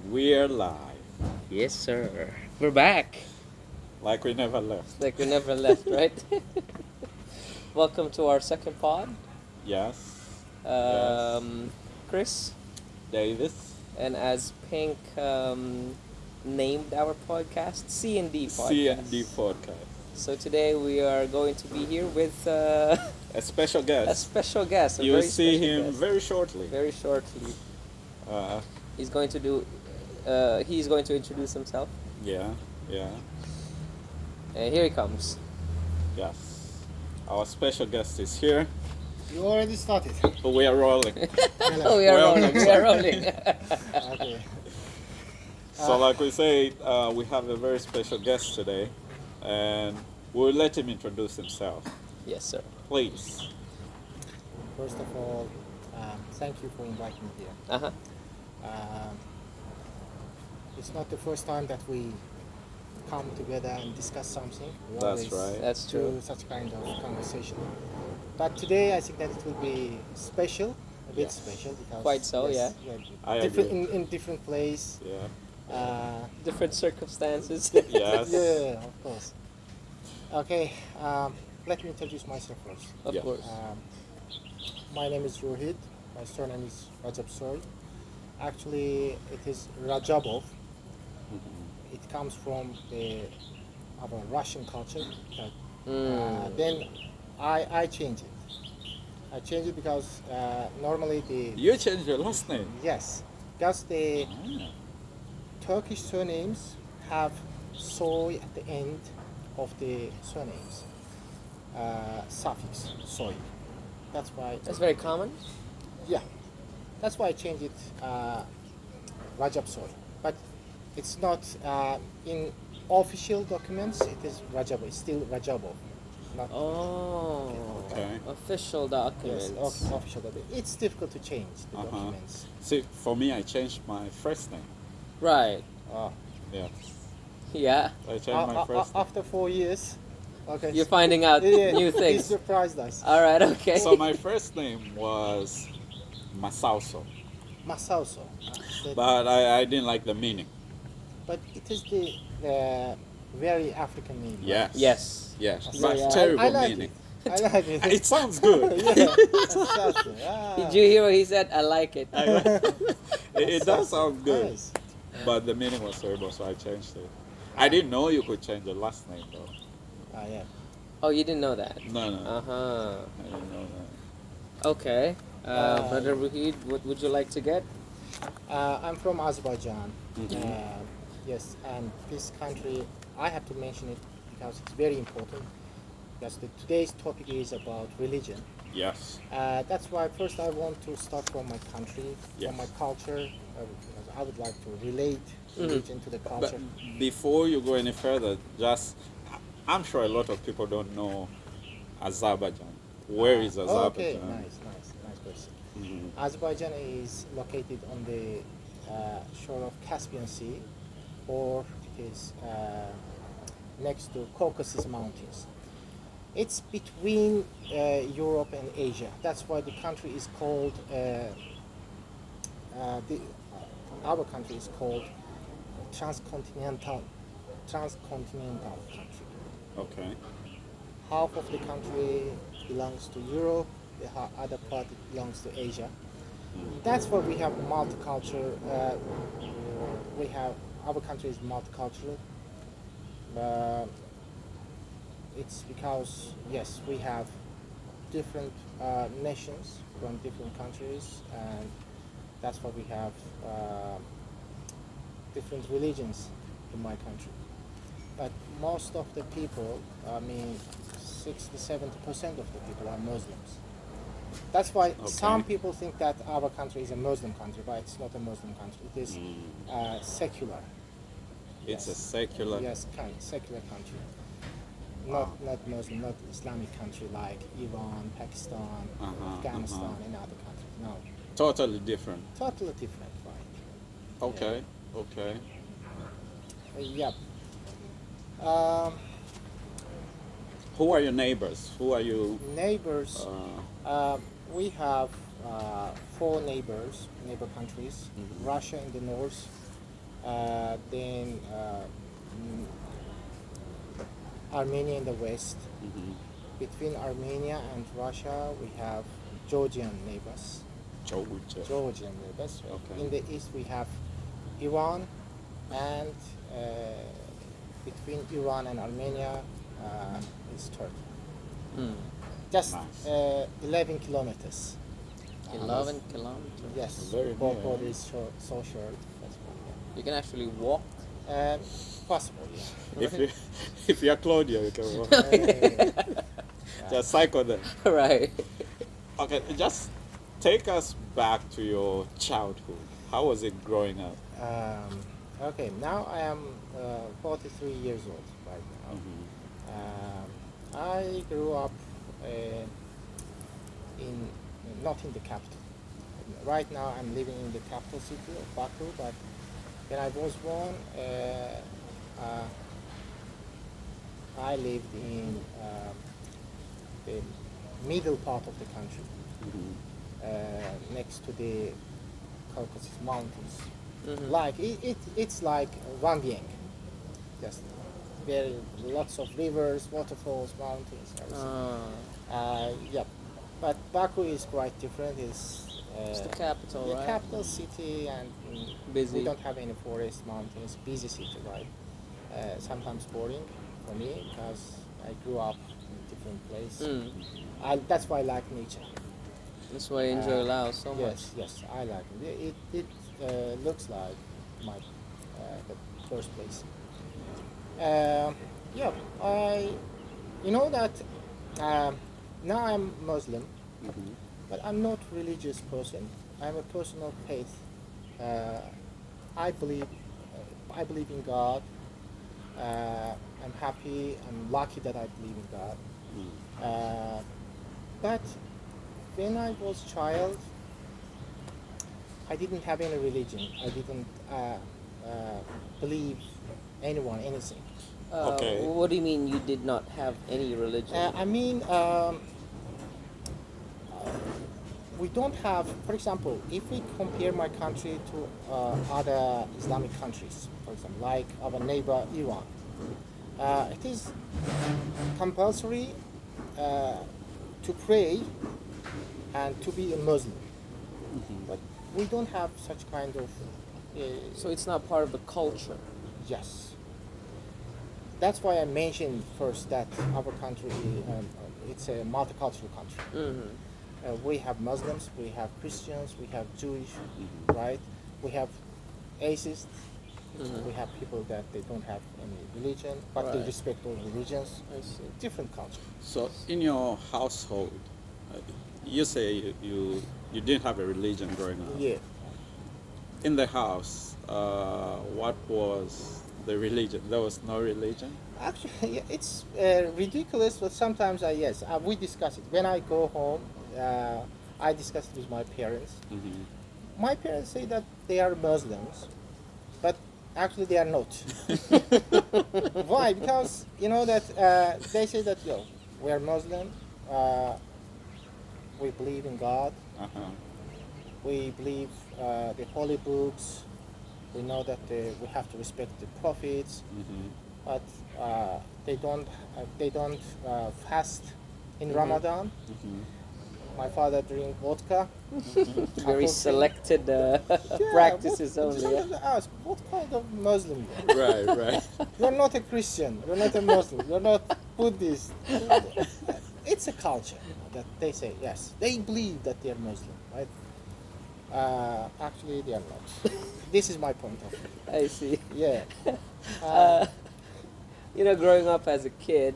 We're live, Yes, sir. We're back. like we never left. Like we never left, right? Welcome to our second pod. Yes, Um, Chris, Davis, and as Pink named our podcast, C&D Podcast. C&D Podcast. So today we are going to be here with A special a guest. special guest. You'll Very see special him guest. very shortly. Very shortly. Uh, He's going to do. He's going to introduce himself. yeah, yeah, Here he comes. yes. Our special guest is here. You already started. We are rolling. Oh, we are Welcome, rolling. We sir. are rolling. Okay. So, like we say, we have a very special guest today, and we'll let him introduce himself. Yes, sir. Please. First of all, thank you for inviting me here. Uh huh. It's not the first time that we come together and discuss something. We That's always right. That's do true. such kind of conversation. But today I think that it will be special, a bit Yes. special because Quite so, yeah. I different agree. in different place. Yeah. Different circumstances. Yes. Yeah, of course. Okay, let me introduce myself first. Of Yeah. course. My name is Ruhid. My surname is Rajabsoy. Actually, it is Rajabov. Mhm. It comes from our Russian culture. That, then I change it. I change it because normally You changed your last name. yes, because the Ah. Turkish surnames have soy at the end of the surnames. Suffix soy. That's why. That's very common. Yeah, that's why I changed it Rajabsoy. But it's not in official documents. It is Rajabov. It's still Rajabov. Not Oh. Okay. Official yes, documents. official document. It's difficult to change the Uh-huh. documents. See, for me, I changed my first name. Right. Ah. Yeah. Yeah. I changed my first name. After 4 years, okay. You're finding out new He things. surprised us. All right. Okay. So my first name was Masauso, Masauso. but I didn't like the meaning. But it is the very African name. right? Yes. Yes. Yes. Yeah, But yeah. terrible I like meaning. it. I like it. It sounds good. Yeah, Masauso. Ah. Did you hear what he said? I like it. It does sound good, Nice. but the meaning was terrible, so I changed it. I didn't know you could change the last name though. Yeah. Oh, you didn't know that. No, no, Uh huh. I didn't know that. Okay. Brother Ruhid, what would you like to get? I'm from Azerbaijan. Mhm. Yes, and this country, I have to mention it because it's very important. Because today's topic is about religion. Yes. That's why first I want to start from my country, Yes. from my culture, because I would like to relate religion to the But culture. before you go any further, I'm sure a lot of people don't know Azerbaijan. Where is Okay, Azerbaijan? nice question. Mhm. Azerbaijan is located on the shore of Caspian Sea, or it is next to Caucasus Mountains. It's between Europe and Asia. That's why the country is called our country is called transcontinental country. Okay. Half of the country belongs to Europe, the other part belongs to Asia. That's why we have multicultural. We have our country is multicultural. It's because yes, we have different nations from different countries, and that's why we have different religions in my country. But most of the people, 60-70% of the people are Muslims. That's why some people think that our country is a Muslim country, but it's not a Muslim country. It is secular. It's a Yes. secular. Yes, secular country. Not Muslim, not Islamic country like Iran, Pakistan, Afghanistan, and other countries. No, Totally different. totally different, right? Okay. Okay. Yeah. Who are your neighbors? Who are you? Neighbors. We have 4 neighbor countries. Mhm. Russia in the north, then Armenia in the west. Mm-hmm. Between Armenia and Russia, we have Georgian neighbors. Georgia. Georgian neighbors. Okay. In the east, we have Iran, and between Iran and Armenia is Turkey. Hmm. Just Nice. 11 kilometers. 11 kilometers. Yes, Very both near. borders so short. That's You can actually walk. possible, yeah. If you're Claudia, you can walk. Just cycle there. Right. Okay, just take us back to your childhood. How was it growing up? Okay, now I am 43 years old right now. Mm-hmm. I grew up not in the capital. Right now I'm living in the capital city of Baku, but when I was born, I lived in the middle part of the country, next to the Caucasus Mountains. Mhm. Like it's like Vandieng, just very lots of rivers, waterfalls, mountains, everything. Yeah, but Baku is quite different. It's the capital, the right? capital city, and Busy. we don't have any forest, mountains. Busy city, right? Sometimes boring for me because I grew up in a different place. That's why I like nature. That's why I enjoy Laos so much. Yes, I like it. It looks like my the first place. Yeah, you know that now I'm Muslim, Mm-hmm. but I'm not religious person. I'm a person of faith. I believe in God. I'm happy. I'm lucky that I believe in God. But when I was child, I didn't have any religion. I didn't believe anyone, anything. Okay. What do you mean you did not have any religion? I mean, we don't have, for example, if we compare my country to other Islamic countries, for example, like our neighbor Iran, it is compulsory to pray and to be a Muslim. But we don't have such kind of. So it's not part of the culture. Yes. That's why I mentioned first that our country, it's a multicultural country. Mm-hmm. We have Muslims, we have Christians, we have Jewish, right? We have atheists, we have people that they don't have any religion, but they Right. respect all religions. I see. Different culture. So in your household, you say you didn't have a religion growing up. Yeah. In the house, what was the religion? There was no religion? Actually, yeah, it's ridiculous, but sometimes yes, we discuss it. When I go home, I discuss it with my parents. Mm-hmm. My parents say that they are Muslims, but actually they are not. Why? Because you know that they say that we are Muslim, we believe in God, Uh-huh. we believe the holy books, we know that we have to respect the prophets, Mm-hmm. but they don't fast in Ramadan. Mm-hmm. My father drink vodka. Very Apple selected Yeah, practices what, only. sometimes I ask, what kind of Muslim you are? Right. You're not a Christian. You're not a Muslim. You're not Buddhist. It's a culture that they say yes. They believe that they are Muslim, right? Actually, they are not. This is my point of view. I see. Yeah. You know, growing up as a kid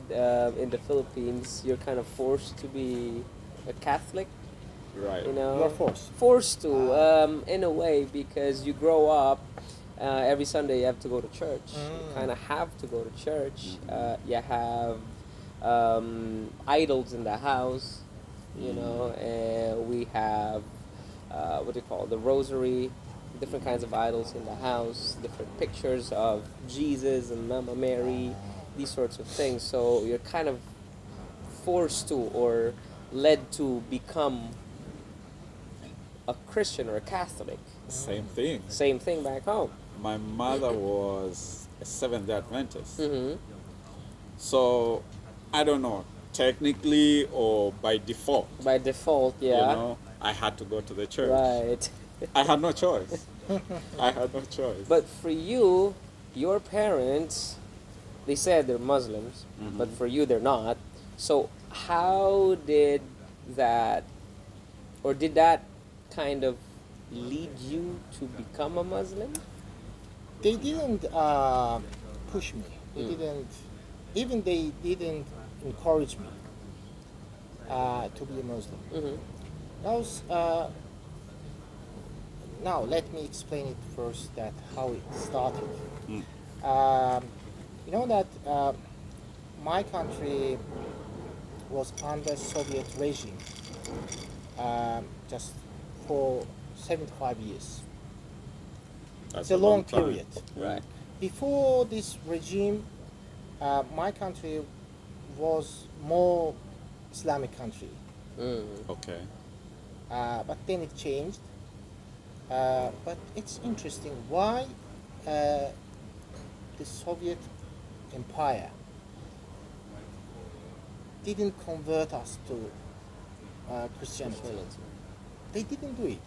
in the Philippines, you're kind of forced to be a Catholic. Right. You know, You're forced. Forced to, in a way, because you grow up. Every Sunday you have to go to church. You kind of have to go to church. You have idols in the house. You know, we have what do you call it? The rosary, different kinds of idols in the house, different pictures of Jesus and Mama Mary, these sorts of things. So you're kind of forced to or led to become a Christian or a Catholic. Same thing. Same thing back home. My mother was a Seventh-day Adventist. Mm-hmm. So, I don't know, technically or by default, By default, you yeah. know, I had to go to the church. Right. I had no choice. I had no choice. But for you, your parents, they said they're Muslims, Mhm. but for you they're not. So how did that, or did that kind of lead you to become a Muslim? They didn't push me. They Mm. didn't, even they didn't encourage me to be a Muslim. Mm-hmm. That was, now let me explain it first that how it started. Mm. You know that my country was under Soviet regime just for 75 years. That's It's a long time. period. Right. Before this regime, my country was more Islamic country, Mm. Okay. but then it changed. But it's interesting why the Soviet Empire didn't convert us to Christianity. They didn't do it.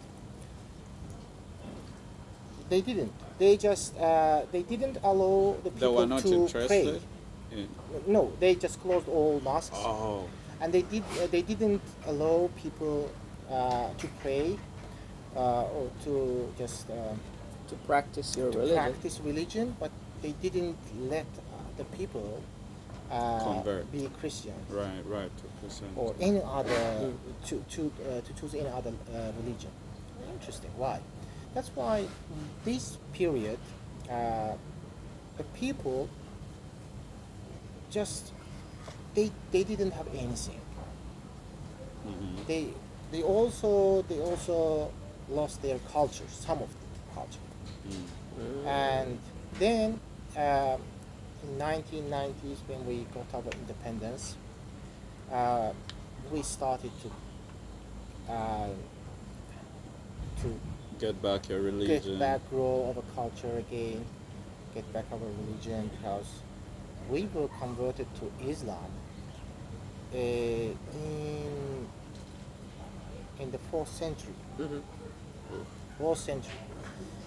They didn't. They just they didn't allow the They people were not to interested pray. in. No, they just closed all mosques, Oh. and they didn't allow people to pray or to just To practice your to religion. practice religion, but they didn't let the people Convert. be Christians Right, to Christian. or any other Mm. to choose any other religion. Interesting. Why? That's why this period, the people just they didn't have anything. Mhm. They also lost their culture, some of the culture. Mm. And then in 1990s, when we got our independence, we started to Get back your religion. get back, grow our culture again, get back our religion, because we were converted to Islam in the 4th century. Mm-hmm. 4th century.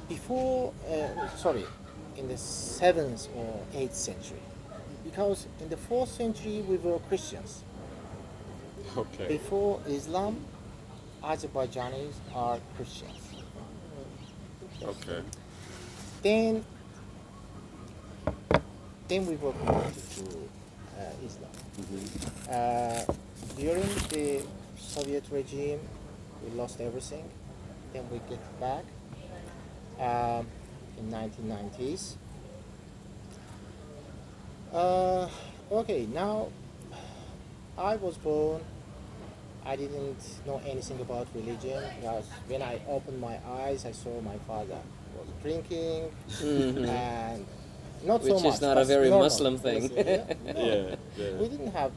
Before, in the 7th or 8th century. Because in the 4th century we were Christians. Okay. Before Islam, Azerbaijanis are Christians. Okay. Then we were converted to Islam. Mhm. During the Soviet regime, we lost everything. Then we get back in 1990s. Okay, now I was born. I didn't know anything about religion because when I opened my eyes, I saw my father was drinking Mhm. and not so Which much. is not a but very normal. Muslim thing. Yeah, no. Yeah. We didn't have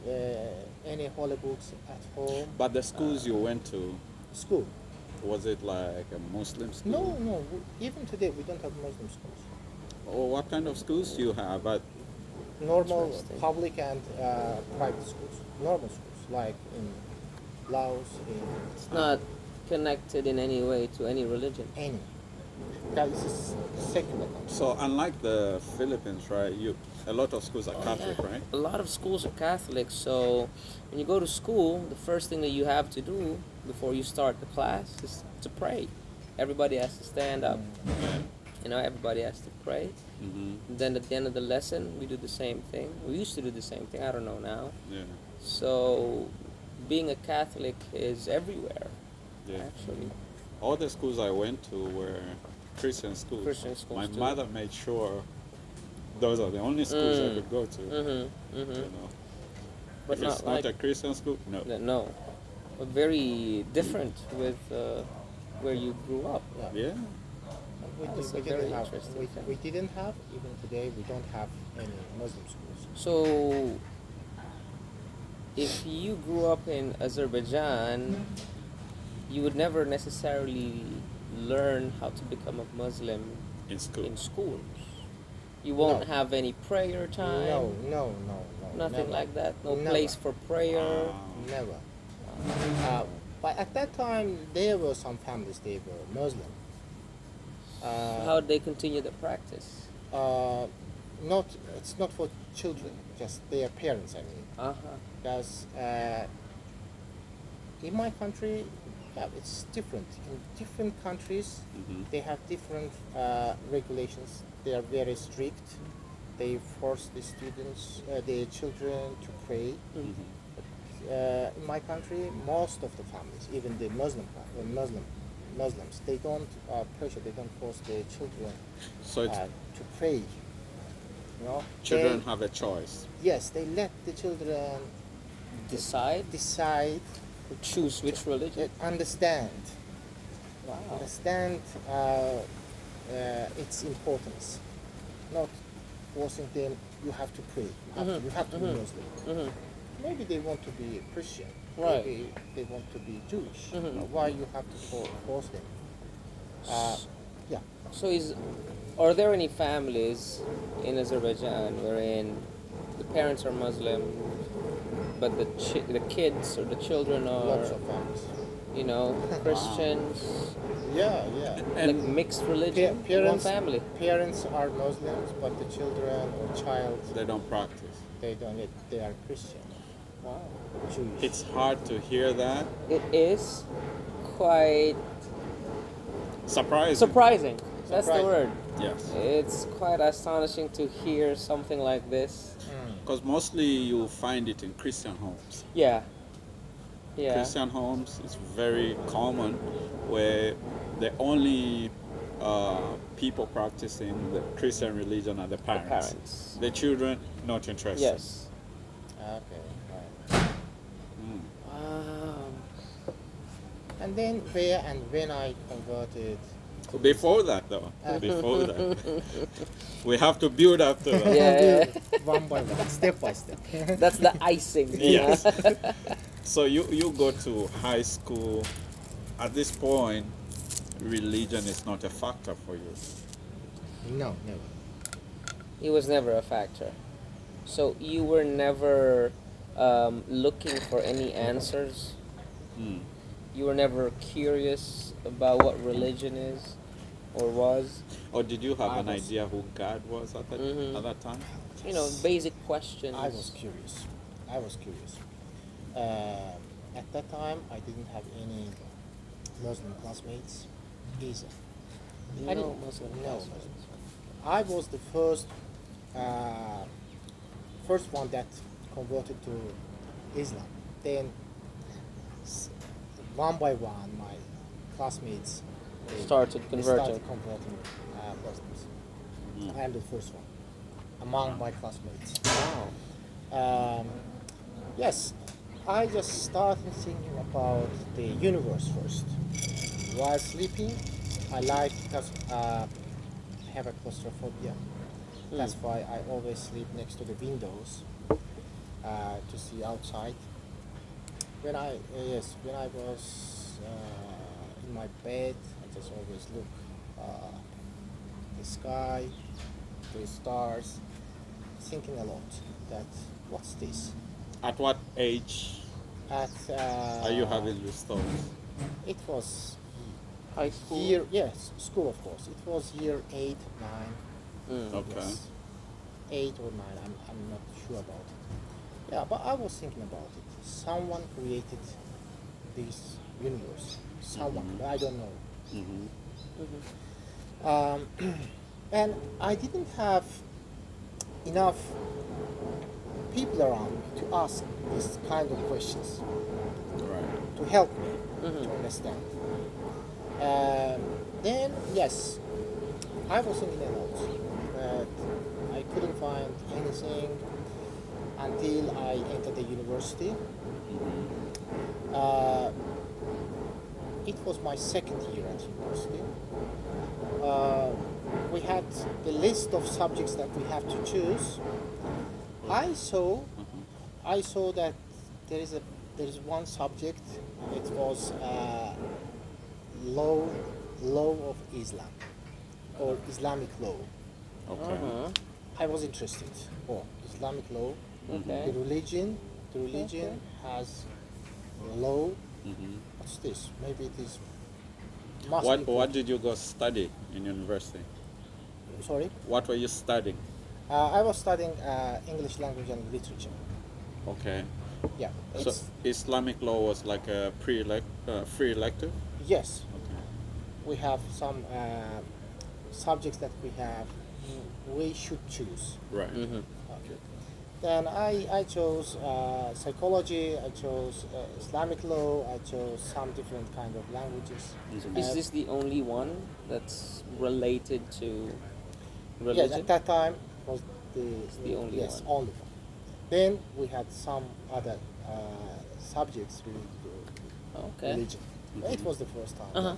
any holy books at home. But the schools you went to, School. was it like a Muslim school? No. Even today, we don't have Muslim schools. Or what kind of schools do you have? But Normal Interesting. public and private schools. Normal schools, like in Laos, in It's not connected in any way to any religion. any. That is a secular country. so unlike the Philippines, right? A lot of schools are Catholic, Yeah. right? A lot of schools are Catholic, so when you go to school, the first thing that you have to do before you start the class is to pray. Everybody has to stand up. You know, everybody has to pray. Mm-hmm. Then at the end of the lesson, we do the same thing. We used to do the same thing. I don't know now. Yeah. So, being a Catholic is everywhere, Yeah. actually. All the schools I went to were Christian schools. Christian schools My too. mother made sure those are the only schools I could go to. Mm-hmm. Mm-hmm. You know, But if it's not not like a Christian school, no. no, but very different with where you grew up. Yeah. That's a We very didn't have. interesting thing. We didn't have. Even today, we don't have any Muslim schools. So, if you grew up in Azerbaijan, you would never necessarily learn how to become a Muslim In school. in schools. You won't No. have any prayer time. No. Nothing Never. like that. No Never. place for prayer. Never. But at that time, there were some families, they were Muslim. How would they continue the practice? Not, it's not for children, just their parents, I mean. Uh-huh. Because in my country, yeah, it's different. In different countries, Mhm. they have different regulations. They are very strict. They force the students, the children to pray. In my country, most of the families, even the Muslims, they don't pressure, they don't force their children So it's, to pray. children They- have a choice. yes, they let the children Decide, decide, choose which religion. understand Wow. its importance, not forcing them. You have to pray. You have to be Muslim. Mhm. Maybe they want to be Christian. Right. Maybe they want to be Jewish. Mhm. Why you have to force them? Yeah. So are there any families in Azerbaijan wherein the parents are Muslim, but the kids or the children are, Lots of families. Christians, Yeah. like mixed religion? One Parents, family. parents are Muslims, but the children or child, They don't practice. they don't. They are Christian, Wow. Jewish. It's hard to hear that. It is quite Surprising. surprising. That's the Surprising. word. Yes. It's quite astonishing to hear something like this. Because mostly you find it in Christian homes. Yeah. Yeah. Christian homes is very common where the only people practicing the Christian religion are the parents. parents. The children not interested. Yes. Okay. Right. Wow. And then when I converted, Before that, though, before that, we have to build up to that. Yeah. one by one, step by step. That's the icing. Yes. So you go to high school. At this point, religion is not a factor for you. No, never. It was never a factor. So you were never looking for any answers. Hmm. You were never curious about what religion is or was. Or did you have I an was- idea who God was at Mhm. that time? Basic questions. I was curious. At that time, I didn't have any Muslim classmates either. I No didn't- Muslim no classmates. Muslims. I was the first one that converted to Islam. Then, one by one, my classmates they Started they converting. started converting Muslims. I am the first one among my classmates. Wow. Yes, I just started thinking about the universe first. While sleeping, I like because I have a claustrophobia. That's why I always sleep next to the windows to see outside. When I was in my bed, I just always look the sky, the stars, thinking a lot that what's this? At what age At are you having these thoughts? it was High school. school of course. It was year 8, 9. Okay. Yes. 8 or 9, I'm not sure about it. Yeah, but I was thinking about it. Someone created this universe. Someone, I don't know. Mm-hmm. And I didn't have enough people around me to ask this kind of questions Right. to help me to understand. Then, yes, I was thinking a lot, but I couldn't find anything until I entered the university. It was my second year at university. We had the list of subjects that we have to choose. I saw that there is one subject. It was law law of Islam or Islamic law. Okay. I was interested. Oh, Islamic law. Okay. The religion has law. Mhm. What's this? Maybe it is. Must What be What did you go study in university? Sorry. What were you studying? I was studying English language and literature. Okay. Yeah. So It's, Islamic law was like a free elective. yes, Okay. we have some subjects that we should choose. Right. Okay. Then I chose psychology. I chose Islamic law. I chose some different kind of languages. Mhm. Is this the only one that's related to Yes, religion? at that time was the only yes one. only one. Then we had some other subjects related to Okay. religion. It was the first time. Uh-huh.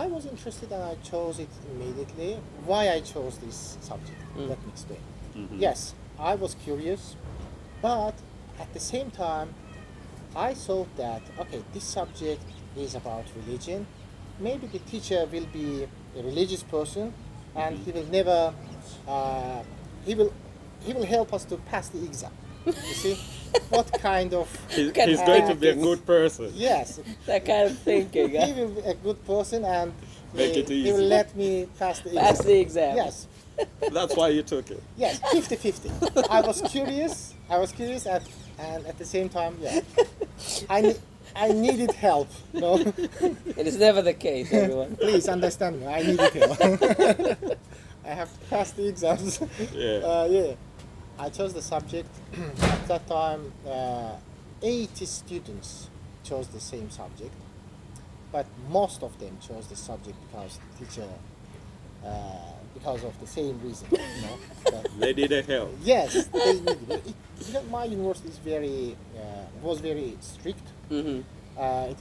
I was interested and I chose it immediately. Why I chose this subject? Let me explain. Mhm. Yes, I was curious, but at the same time, I thought that okay, this subject is about religion. Maybe the teacher will be a religious person, and he will never. He will help us to pass the exam. You see, what kind of Can He's going to be a practice. good person. yes, That kind of thinking. he will be a good person, and Make it he will easy. let me pass the exam. Pass the exam. Yes, That's why you took it. yes, 50-50. I was curious. And at the same time, yeah, I needed help. No, It is never the case, everyone. please understand me. I needed help. I have to pass the exams. Yeah. Yeah. I chose the subject. At that time, 80 students chose the same subject, but most of them chose the subject because the teacher, because of the same reason. You know, that They needed help. yes, they needed it. My university is was very strict. Mm-hmm. It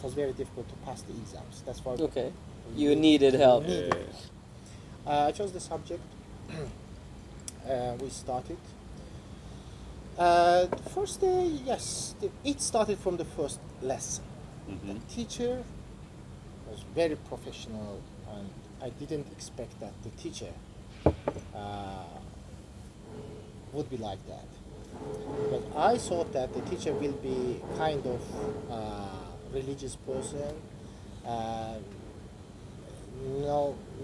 was very difficult to pass the exams. That's why. Okay. You needed help. Needed. Yeah. I chose the subject. We started. The first day, yes, it started from the first lesson. Mhm. The teacher was very professional, and I didn't expect that the teacher would be like that. But I thought that the teacher will be kind of religious person,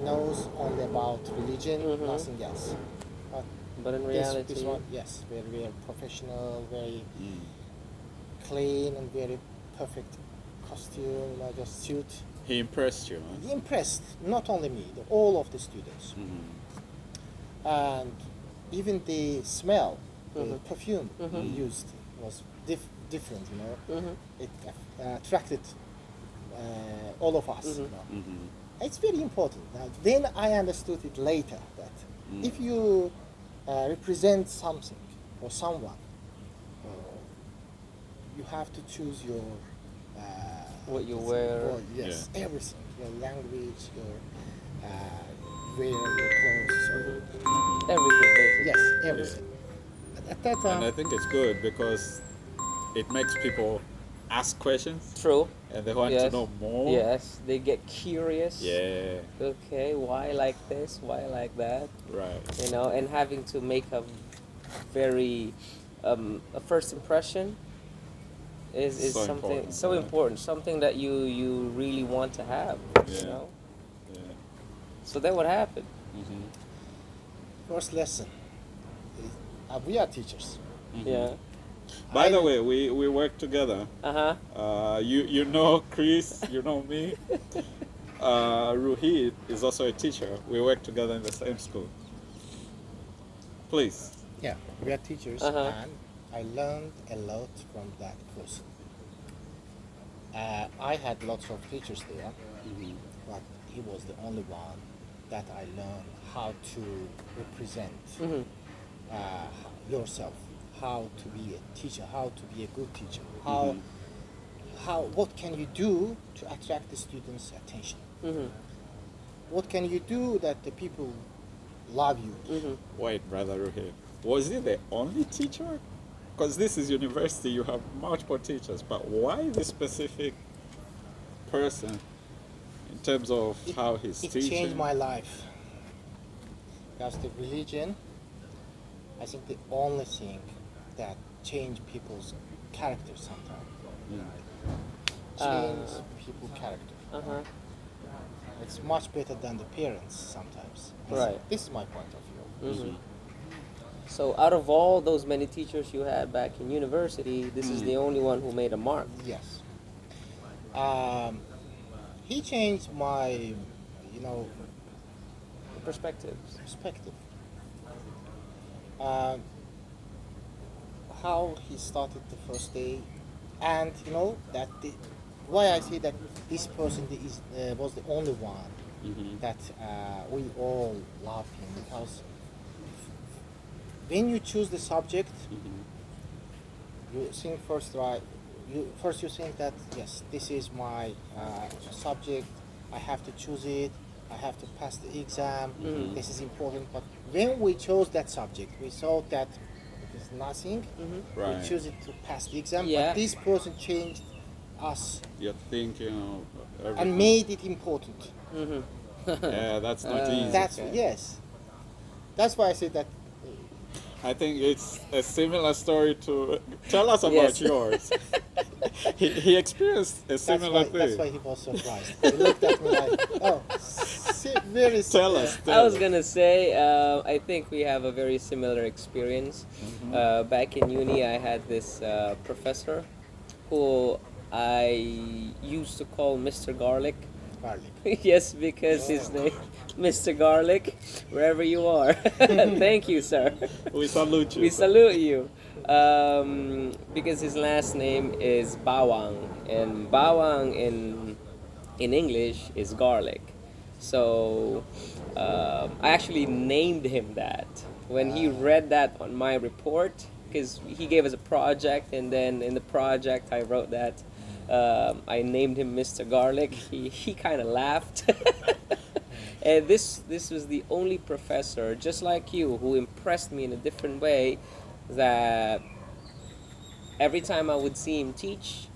knows only about religion, Mhm. nothing else. But But in this reality, one, yes, very professional, very Mm. clean, and very perfect costume, just suit. He impressed you, huh? He impressed not only me, all of the students, Mhm. and even the smell, the Mhm. perfume Mhm. he used was different. You know, Mhm. it attracted all of us. Mhm. You know. Mhm. It's very important. Now, then I understood it later that if you represent something or someone, you have to choose your What you wear. yes, everything, your language, your wear, your clothes, Everything, basically. yes, everything. At that And I time, think it's good because it makes people ask questions True. and they want Yes. to know more. Yes, they get curious. Yeah. Okay, why like this? Why like that? Right. You know, and having to make a very a first impression is So something important, so yeah. important, something that you really want to have. Yeah. You know. Yeah. So then what happened? Mhm. first lesson. We are teachers. Yeah. By the I- way, we work together. Uh-huh. You know Chris, you know me. Ruhid is also a teacher. We work together in the same school. Please. Yeah, we are teachers, Uh-huh. and I learned a lot from that person. I had lots of teachers there, but he was the only one that I learned how to represent yourself, how to be a teacher, how to be a good teacher, what can you do to attract the students' attention? Mhm. What can you do that the people love you? Mhm. Wait, brother Ruhid. Was he the only teacher? Because this is university, you have multiple teachers, but why this specific person terms of how he's it teaching? changed my life. Because the religion, I think the only thing that change people's character sometimes. Change people's character. Uh-huh. It's much better than the parents sometimes. Right. This is my point of view. Mhm. So out of all those many teachers you had back in university, this is the only one who made a mark. Yes. He changed my, Perspectives. perspective. How he started the first day, and that why I say that this person was the only one that we all love him, because when you choose the subject, you think first, right? You think that yes, this is my subject. I have to choose it. I have to pass the exam. This is important. But when we chose that subject, we saw that it is nothing. Right. We choose it to pass the exam. Yeah. But this person changed us You're thinking of everything. and made it important. Yeah, that's not easy. That's yes. That's why I say that. I think it's a similar story to. Tell us about Yes. yours. he experienced a similar That's thing. why he was surprised. He looked at me like, oh, very. Tell us. I was gonna say, I think we have a very similar experience. Back in uni, I had this professor who I used to call Mr. Garlic. Garlic. Yes, because his name, Mr. Garlic, wherever you are. Thank you, sir. We salute you. We salute you. Because his last name is Bawang, and Bawang in English is garlic. So I actually named him that when he read that on my report, because he gave us a project, and then in the project I wrote that I named him Mr. Garlic. He kind of laughed. And this was the only professor, just like you, who impressed me in a different way, that every time I would see him teach,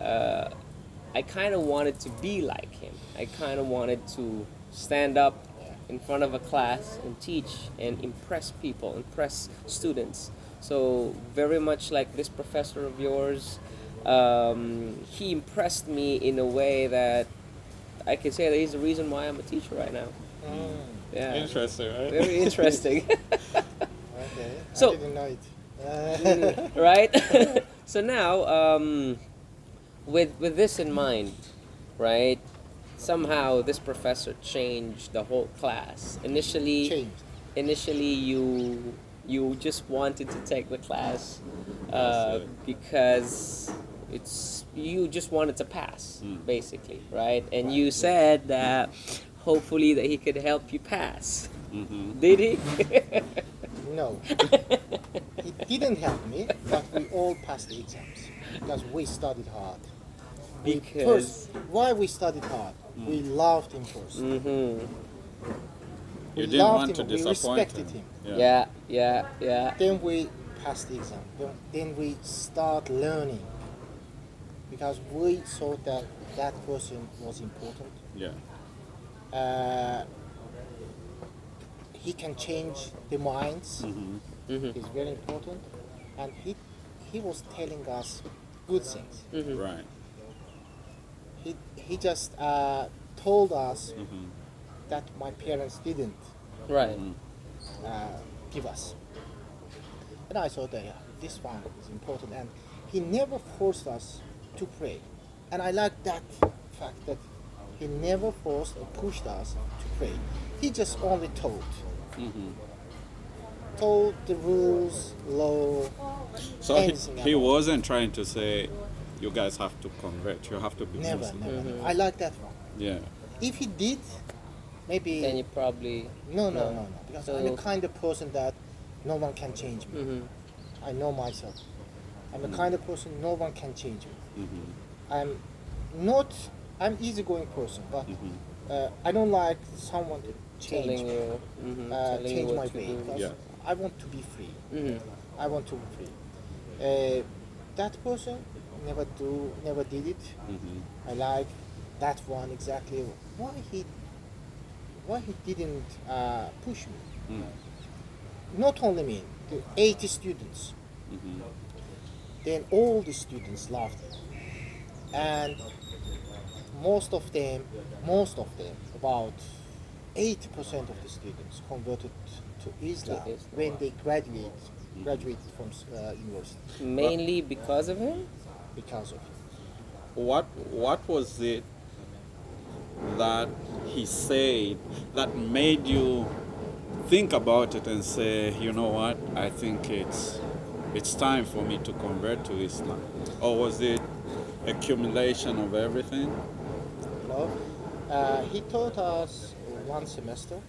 I kind of wanted to be like him. I kind of wanted to stand up in front of a class and teach and impress people, impress students. So very much like this professor of yours, he impressed me in a way that I can say that he's the reason why I'm a teacher right now. Yeah. Interesting, right? Very interesting. Okay. So- I didn't know it. Right? So now, with this in mind, right? Somehow this professor changed the whole class. Initially, Changed. you just wanted to take the class That's it. because you just wanted to pass, basically, right? And you said that hopefully that he could help you pass. Did he? No. He didn't help me, but we all passed the exams because we studied hard. Because Why we studied hard? We loved him first. You We didn't loved want him, to we disappoint respected him. him. Yeah. Then we passed the exam. Then we start learning because we saw that that person was important. Yeah. He can change the minds. It's very important, and he was telling us good things. Right. He just told us that my parents didn't Right. give us. And I thought that this one is important, and he never forced us to pray. And I like that fact that he never forced or pushed us to pray. He just only told. Told the rules, law. So anything he about it. wasn't trying to say, you guys have to convert. You have to be Never, Muslim. never. I like that one. Yeah. If he did, maybe Then you probably no. Because I'm the So- kind of person that no one can change me. I know myself. I'm the kind of person no one can change me. I'm easygoing person, but I don't like someone to change telling me, you, telling change you my what to way. do. Because Yeah. I want to be free. I want to be free. That person never did it. I like that one exactly why he didn't push me. Not only me, the 80 students. Then all the students loved it, and most of them, about 80% of the students converted to Islam Islam. when they graduated from university Mainly because of him? because of it. What was it that he said that made you think about it and say, you know what, I think it's time for me to convert to Islam? Or was it accumulation of everything? You know, he taught us one semester,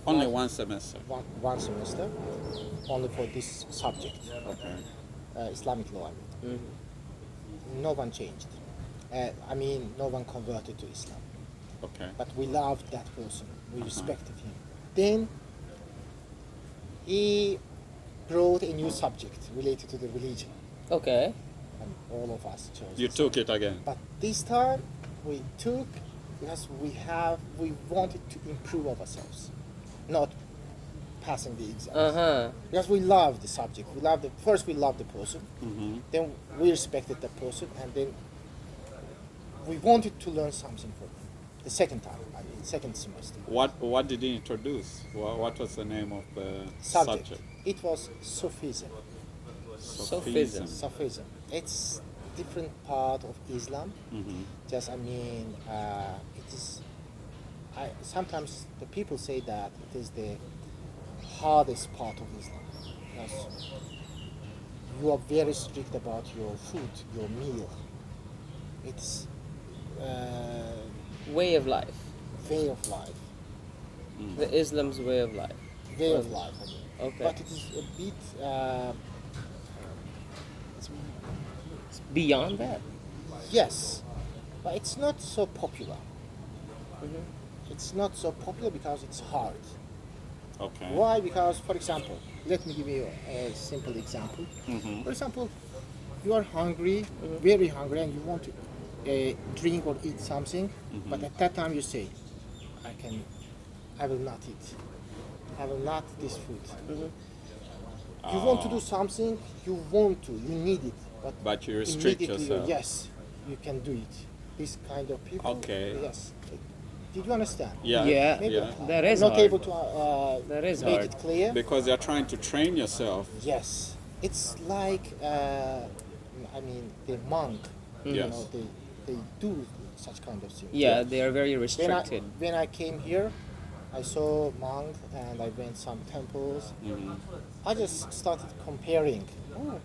Only one semester. one semester, only for this subject, Okay. Islamic law. I mean. No one changed. No one converted to Islam. Okay. But we loved that person. We respected him. Then he brought a new subject related to the religion, Okay. and all of us chose. You this. took it again. But this time we took because we wanted to improve ourselves, not passing the exams. Uh-huh. Because we loved the subject. We loved first we loved the person, then we respected the person, and then we wanted to learn something from him. The second time, second semester. What did he introduce? What was the name of the Subject. subject? It was Sufism. Sufism. Sufism. It's different part of Islam. Just it is. Sometimes the people say that it is the hardest part of Islam. Because you are very strict about your food, your meal. It's Way of life. way of life. The Islam's way of life. Way of life. Okay. But it is a bit. It's beyond that. Yes, but it's not so popular. It's not so popular because it's hard. Okay. Why? Because, for example, let me give you a simple example. For example, you are hungry, very hungry, and you want to drink or eat something, but at that time you say, I will not eat. I will not eat this food. You want to do something, you need it, But you restrict immediately, yourself. yes, you can do it. This kind of people. Okay. Yes. Did you understand? Yeah. Yeah. Maybe Yeah. That is not hard. able to That is make hard. it clear. Because you're trying to train yourself. Yes, it's like the monk. You Yes. know, they do such kind of thing. Yeah, they are very When restricted. when I came here, I saw monk and I went some temples. I just started comparing. Oh,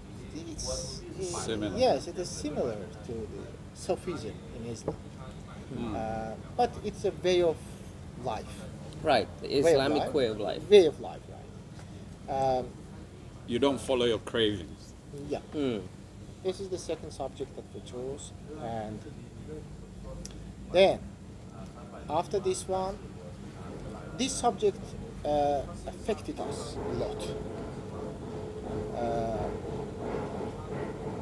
Similar. Yes, it is similar to the Sufism in Islam. But it's a way of life. Right. The Islamic way of life. Way of life, right? You don't follow your cravings. Yeah. Mm. This is the second subject that we chose, and then after this one, this subject affected us a lot.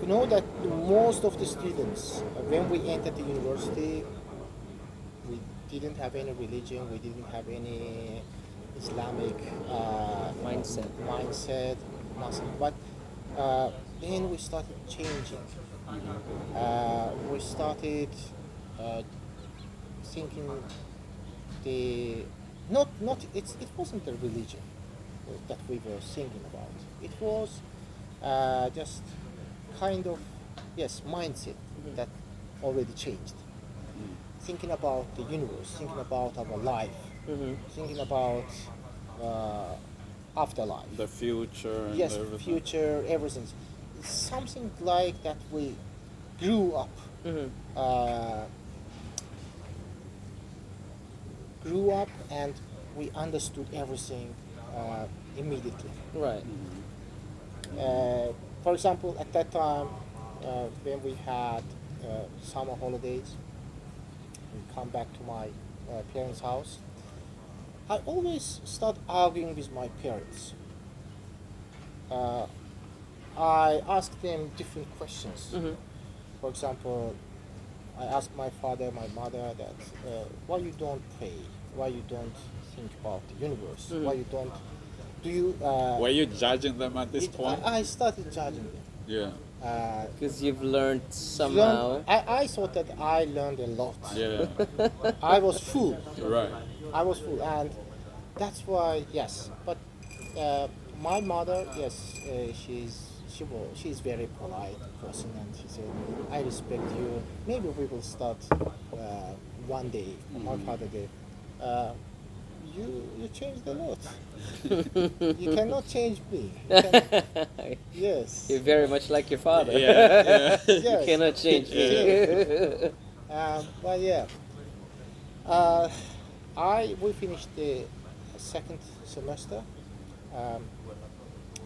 You know that most of the students, when we entered the university, we didn't have any religion, we didn't have any Islamic mindset, nothing. But then we started changing. We started thinking it wasn't the religion that we were thinking about. It was just kind of mindset that already changed. Thinking about the universe, thinking about our life, thinking about afterlife. The future. And Yes, everything. future, everything. It's something like that we grew up. Grew up and we understood everything immediately. Right. For example, at that time, when we had summer holidays, we come back to my parents' house. I always start arguing with my parents. I ask them different questions. For example, I asked my father, my mother that why you don't pray, why you don't think about the universe, why you don't do you Were you judging them at this point? I started judging them. Yeah. Because you've learned somehow. I thought that I learned a lot. Yeah. I was full. Right. I was full, and that's why yes. But my mother, yes, she's very polite person, and she said, "I respect you. Maybe we will start one day." My father did. You changed a lot. You cannot change me. Yes. You're very much like your father. Yeah. You Yes. cannot change me. But yeah, we finished the second semester.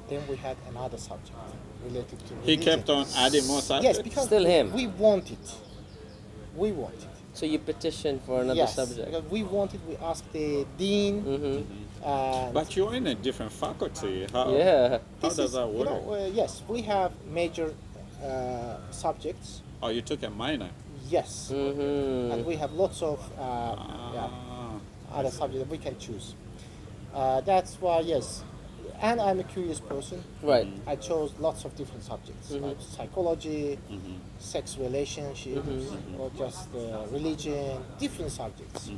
Then we had another subject related to He religion. kept on adding more subjects. Yes, because Still him. we want it. We want it. So you petitioned for another Yes, subject. because we wanted. We asked the dean. And But you're in a different faculty. How? Yeah. How this does is, that work? yes, we have major subjects. Oh, you took a minor. Yes, Mm-hmm. and we have lots of other subjects that we can choose. That's why yes, and I'm a curious person. Right. I chose lots of different subjects like psychology, sex relationships, or just Mm-hmm. religion, different subjects.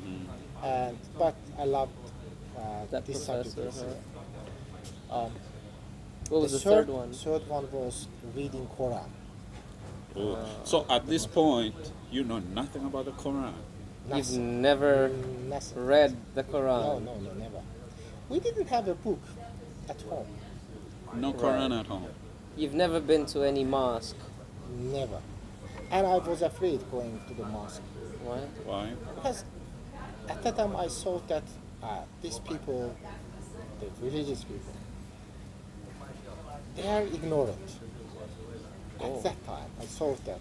But I loved That this professor, subject. What was the third one? Third one was reading Quran. Oh. So at this point, you know nothing about the Quran. You've Nothing. never Nothing. read the No, Quran. no, never. We didn't have a book at home. No Quran at home. You've never been to any mosque. Never. And I was afraid going to the mosque What? Why? because at that time I saw that these people, the religious people, they are ignorant. Oh. At that time, I saw that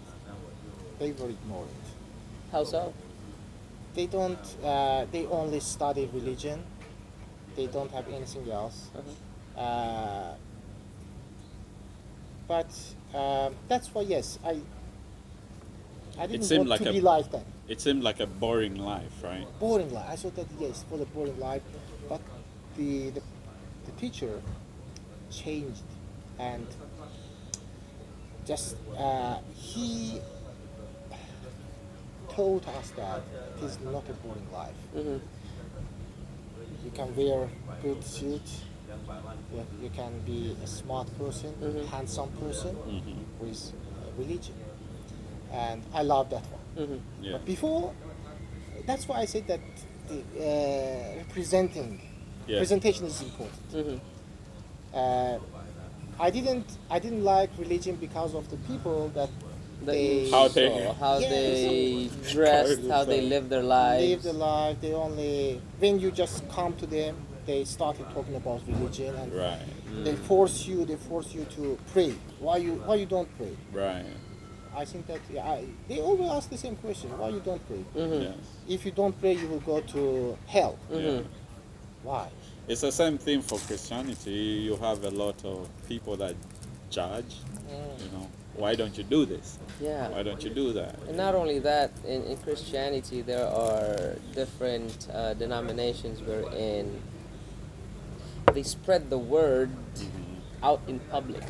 they were ignorant. How so? They don't. They only study religion. They don't have anything else. But that's why yes, I didn't seemed want like to a- be like that. It seemed like a boring life, right? Boring life. I thought that yes, for the boring life, but the teacher changed and just he told us that it is not a boring life. Mm-hmm. You can wear good suit. You can be a smart person, handsome person with religion, and I love that one. Mm-hmm. Yeah. But before, that's why I said that the Yeah. presentation is important. Mm-hmm. I didn't like religion because of the people that That they you How they- saw, how Yes. they dressed, how they live their lives. live the life. They only when you just come to them, they started talking about religion and Right. they force you to pray. Why you don't pray? Right. I think that they always ask the same question. Why you don't pray? Mm-hmm. Yes. If you don't pray, you will go to hell. Yeah. Why? It's the same thing for Christianity. You have a lot of people that judge. You know, why don't you do this? Yeah. Why don't you do that? And not only that, in Christianity, there are different denominations wherein they spread the word out in public.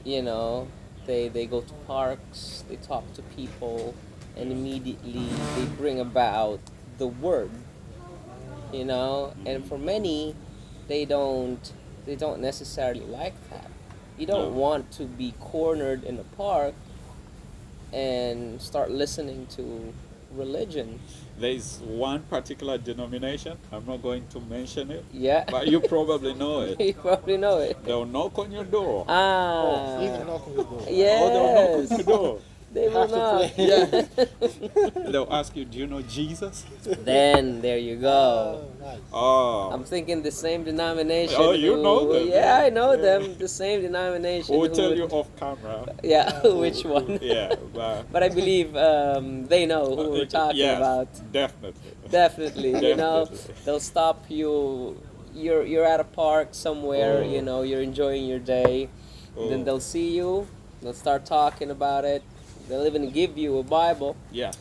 You know, they go to parks, they talk to people, and immediately they bring about the word. You know, and for many, they don't necessarily like that. You don't No. want to be cornered in a park and start listening to religion. There's one particular denomination, I'm not going to mention it, Yeah. but you probably know it. You probably know it. They'll knock on your door. Ah. Even knocking the door. Oh, they'll knock Yes. on your door. They will have to not. pray. Yeah. They'll ask you, do you know Jesus? Then there you go. Oh, nice. Oh. I'm thinking the same denomination. Oh, you know them. Yeah, I know them. The same denomination. We'll who tell would- you off camera. Yeah, which one? Yeah, but But I believe they know who we're talking yes, about. Definitely. Definitely, you know, Definitely. they'll stop you. You're at a park somewhere. Oh. You know, you're enjoying your day. Then Oh. they'll see you. They'll start talking about it. They'll even give you a Bible. Yes.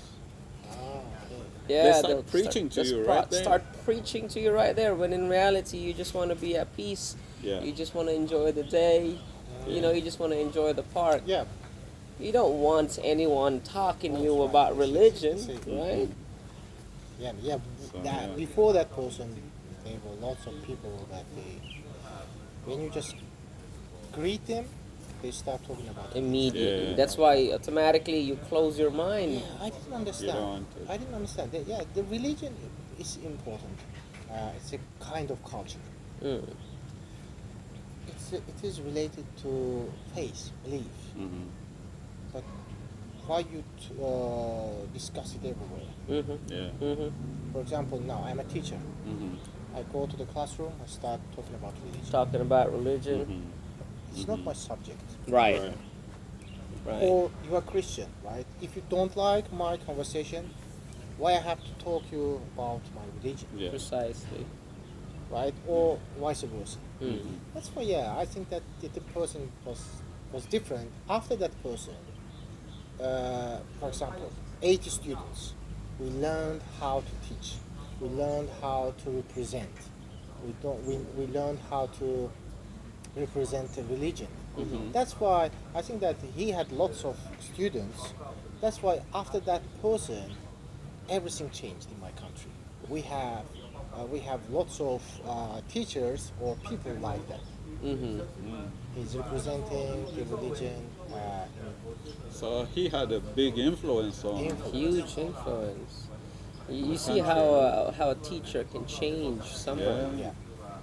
Yeah, They start they'll preaching to just you right there. Start preaching to you right there. When in reality, you just want to be at peace. Yeah. You just want to enjoy the day. You know, you just want to enjoy the park. Yeah. You don't want anyone talking to you about religion, right? Yeah. So, That, yeah. before that person, there were lots of people that when you just greet them, they start talking about it. Immediately. Yeah. That's why automatically you close your mind. Yeah, I didn't understand. don't want to. I didn't understand. The religion is important. It's a kind of culture. Mm. It is related to faith, belief. Mhm. But why you discuss it everywhere? Mhm. Yeah. Mhm. For example, now I'm a teacher. Mhm. I go to the classroom. I start talking about religion. Talking about religion. Mhm. It's not my subject. Right. Right. Right. Or you are Christian, right? If you don't like my conversation, why I have to talk you about my religion, Yeah. Precisely. right? Or vice versa. Mm. That's why, yeah, I think that the person was different after that person. For example, 80 students. We learned how to teach. We learned how to represent. We learned how to represent a religion. Mhm. That's why I think that he had lots of students. That's why after that person, everything changed in my country. We have lots of teachers or people like that. Mhm. He's representing the religion. So he had a big influence on. Huge influence. You see country. how a teacher can change someone, Yeah.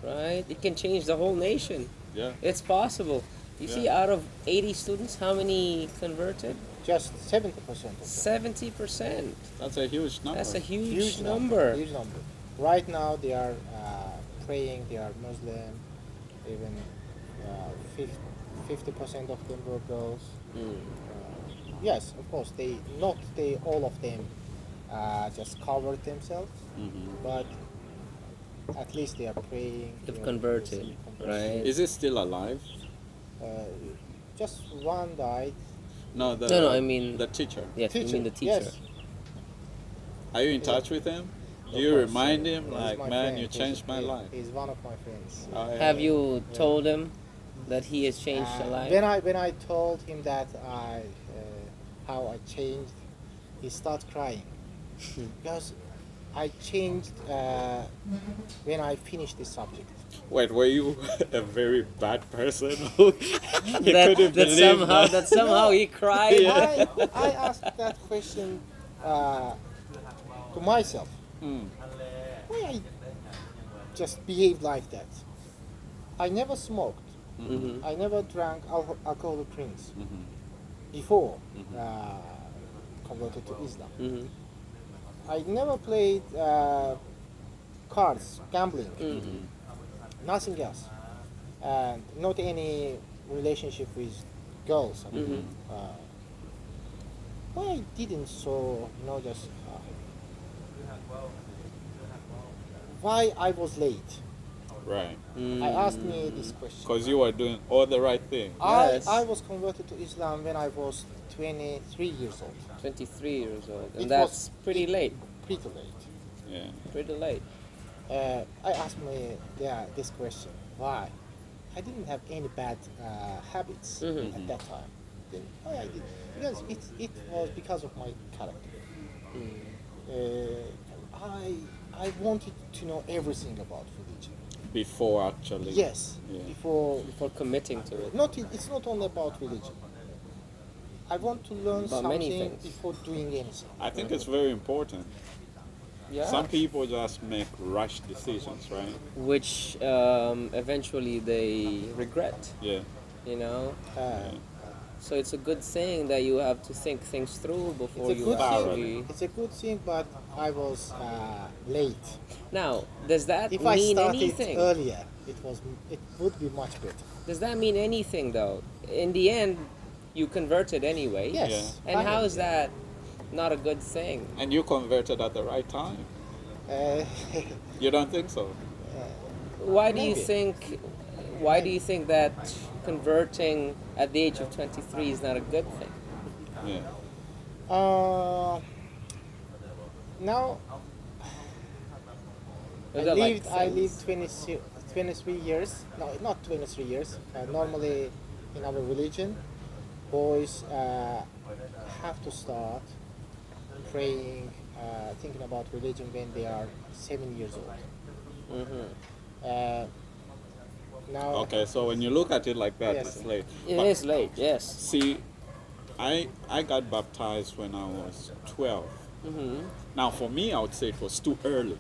right? It can change the whole nation. Yeah. It's possible. You see, Yeah. out of 80 students, how many converted? Just 70% of them. 70%. That's a huge number. That's a huge number. Huge number. Right now they are praying. They are Muslim. Even 50% of them were girls. Mm. Yes, of course. They all of them just covered themselves, Mhm. but at least they are praying. They've they are converted, right? Is he still alive? Uh, just one died. No, the No, I mean- the teacher. Yes, I mean the teacher. Yes. Are you in touch with him? Do Of you course, remind he's him my like, man, friend. you changed my life? He's one of my friends. Oh, yeah. Have you told him that he has changed your life? When I told him that how I changed, he started crying because I changed when I finished this subject. Wait, were you a very bad person? You that, couldn't that believe somehow he cried. I asked that question to myself. Mm. Why I just behaved like that? I never smoked. Mhm. I never drank alcoholic drinks Mhm. before converted to Islam. Mhm. I never played cards, gambling, Mhm. nothing else, and not any relationship with girls. I mean, Mhm. why I didn't just why I was late. Right. I asked me this question. Because you were doing all the right thing. Yes. I was converted to Islam when I was 23 years old. 23 years old, and It that's was- pretty late. Pretty late. Yeah. Pretty late. I asked me this question. Why? I didn't have any bad habits Mhm. at that time. Then why I did? Because it was because of my character. I wanted to know everything about religion. Before actually. Yes. Yeah. Before committing to it. It's not only about religion. I want to learn About many something things. before doing anything. I think it's very important. Yeah. Some people just make rash decisions, right? Which eventually they regret, Yeah. you know? Uh, So it's a good thing that you have to think things through before it's a you good actually. thing. It's a good thing, but I was late. Now, does that If I mean started anything? earlier, it would be much better. Does that mean anything though? In the end, you converted anyway. Yes. Yeah. And how finally. is that not a good thing? And you converted at the right time. Uh, You don't think so? Why do you Maybe. think? Why do you think that converting at the age of 23 is not a good thing? Yeah. Uh, now Was that like I lived things? 23 years. No, not 23 years. Normally, in our religion, boys have to start praying, thinking about religion when they are 7 years old. Mm-hmm. Uh, now, Okay, so when you look at it like that, Yes. it's late. It But is late, yes. see, I got baptized when I was 12. Mm-hmm. Now, for me, I would say it was too early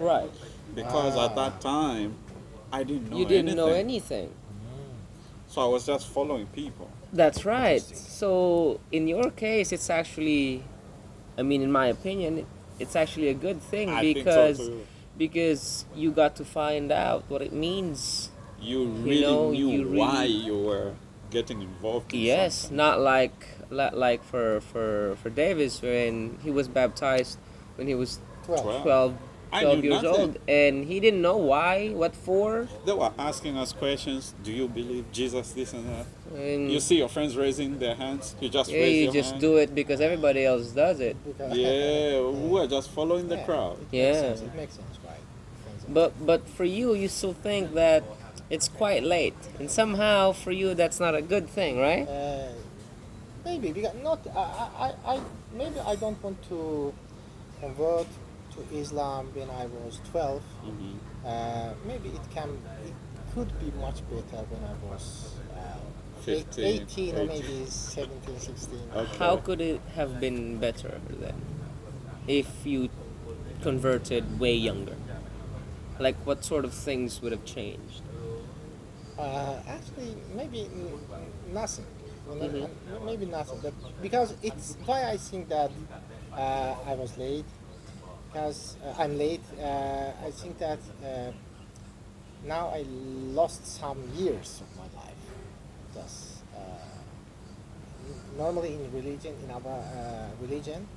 Right. because at that time, I didn't know You didn't know anything. anything. So I was just following people. That's right. Interesting. So in your case, it's actually, I mean, in my opinion, it's actually a good thing I think so because too. because you got to find out what it means. You really know, knew you why really- you were getting involved in Yes, something. not like for Davis when he was baptized when he was 12. 12, I 12 knew years nothing. old, and he didn't know why, what for. They were asking us questions. Do you believe Jesus, this and that? And You see your friends raising their hands. You just yeah, raise you your just hand. do it because everybody else does it. Because- Yeah, we were just following the Yeah, crowd. It Yeah. makes sense. It makes sense, right? It makes sense. But for you, you still think that it's quite late, and somehow for you that's not a good thing, right? Maybe because not I maybe I don't want to convert to Islam when I was 12. Mhm. Maybe it could be much better when I was 15, 18 or 18. maybe 17, 16. Okay. How could it have been better then, if you converted way younger? Like what sort of things would have changed? Actually, maybe nothing. You know, Mhm. Maybe nothing. But because it's why I think that I was late. Because I'm late. I think that now I lost some years of my life. Just normally in religion, in our religion,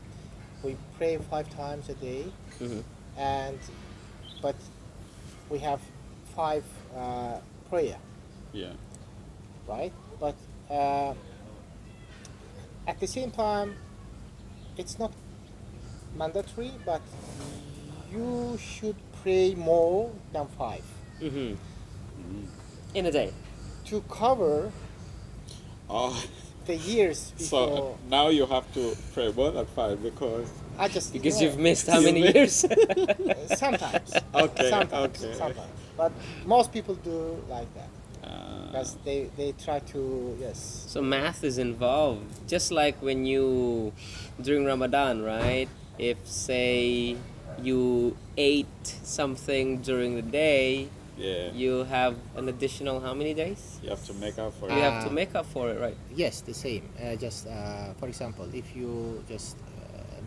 we pray 5 times a day, Mm-hmm. and but we have 5 prayer, Yeah. right? But at the same time, it's not mandatory, but you should pray more than 5 Mm-hmm. In a day. to cover Oh, the years before. so now you have to pray more than 5 because I just Because yeah, you've missed how You many missed- years? sometimes. Okay, Sometimes. okay. Sometimes. But most people do like that uh, because they try to yes. So math is involved. Just like when you, during Ramadan, right? If, say, you ate something during the day, yeah, you have an additional how many days? you have to make up for You it. have to make up for it, right? Yes, the same. Just for example, if you just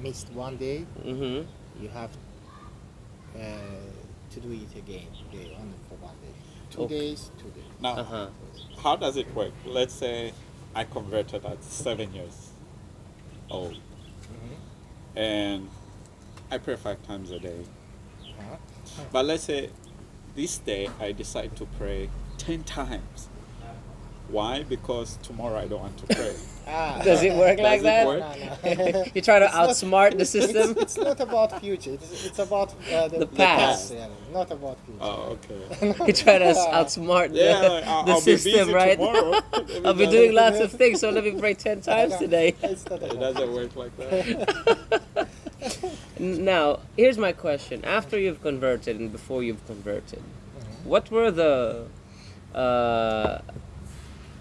missed one day, Mm-hmm. you have to do it again only for one day. 2 Okay. days, 2 days. Now, Uh-huh. how does it work? Let's say I converted at 7 years old, and I pray 5 times a day. Uh-huh. But let's say this day I decide to pray 10 times. Why? Because tomorrow I don't want to pray. Does it work like Does it that? work? No. You try to It's not- outsmart the system? It's not about future. It's about The past. Yeah, not about future. Oh, okay. You try to outsmart the, Yeah, like, I'll the be busy system, right? tomorrow. I'll be doing lots of things, so let me pray 10 times today. It's not It about doesn't work like that. Now, here's my question. After you've converted and before you've converted, what were the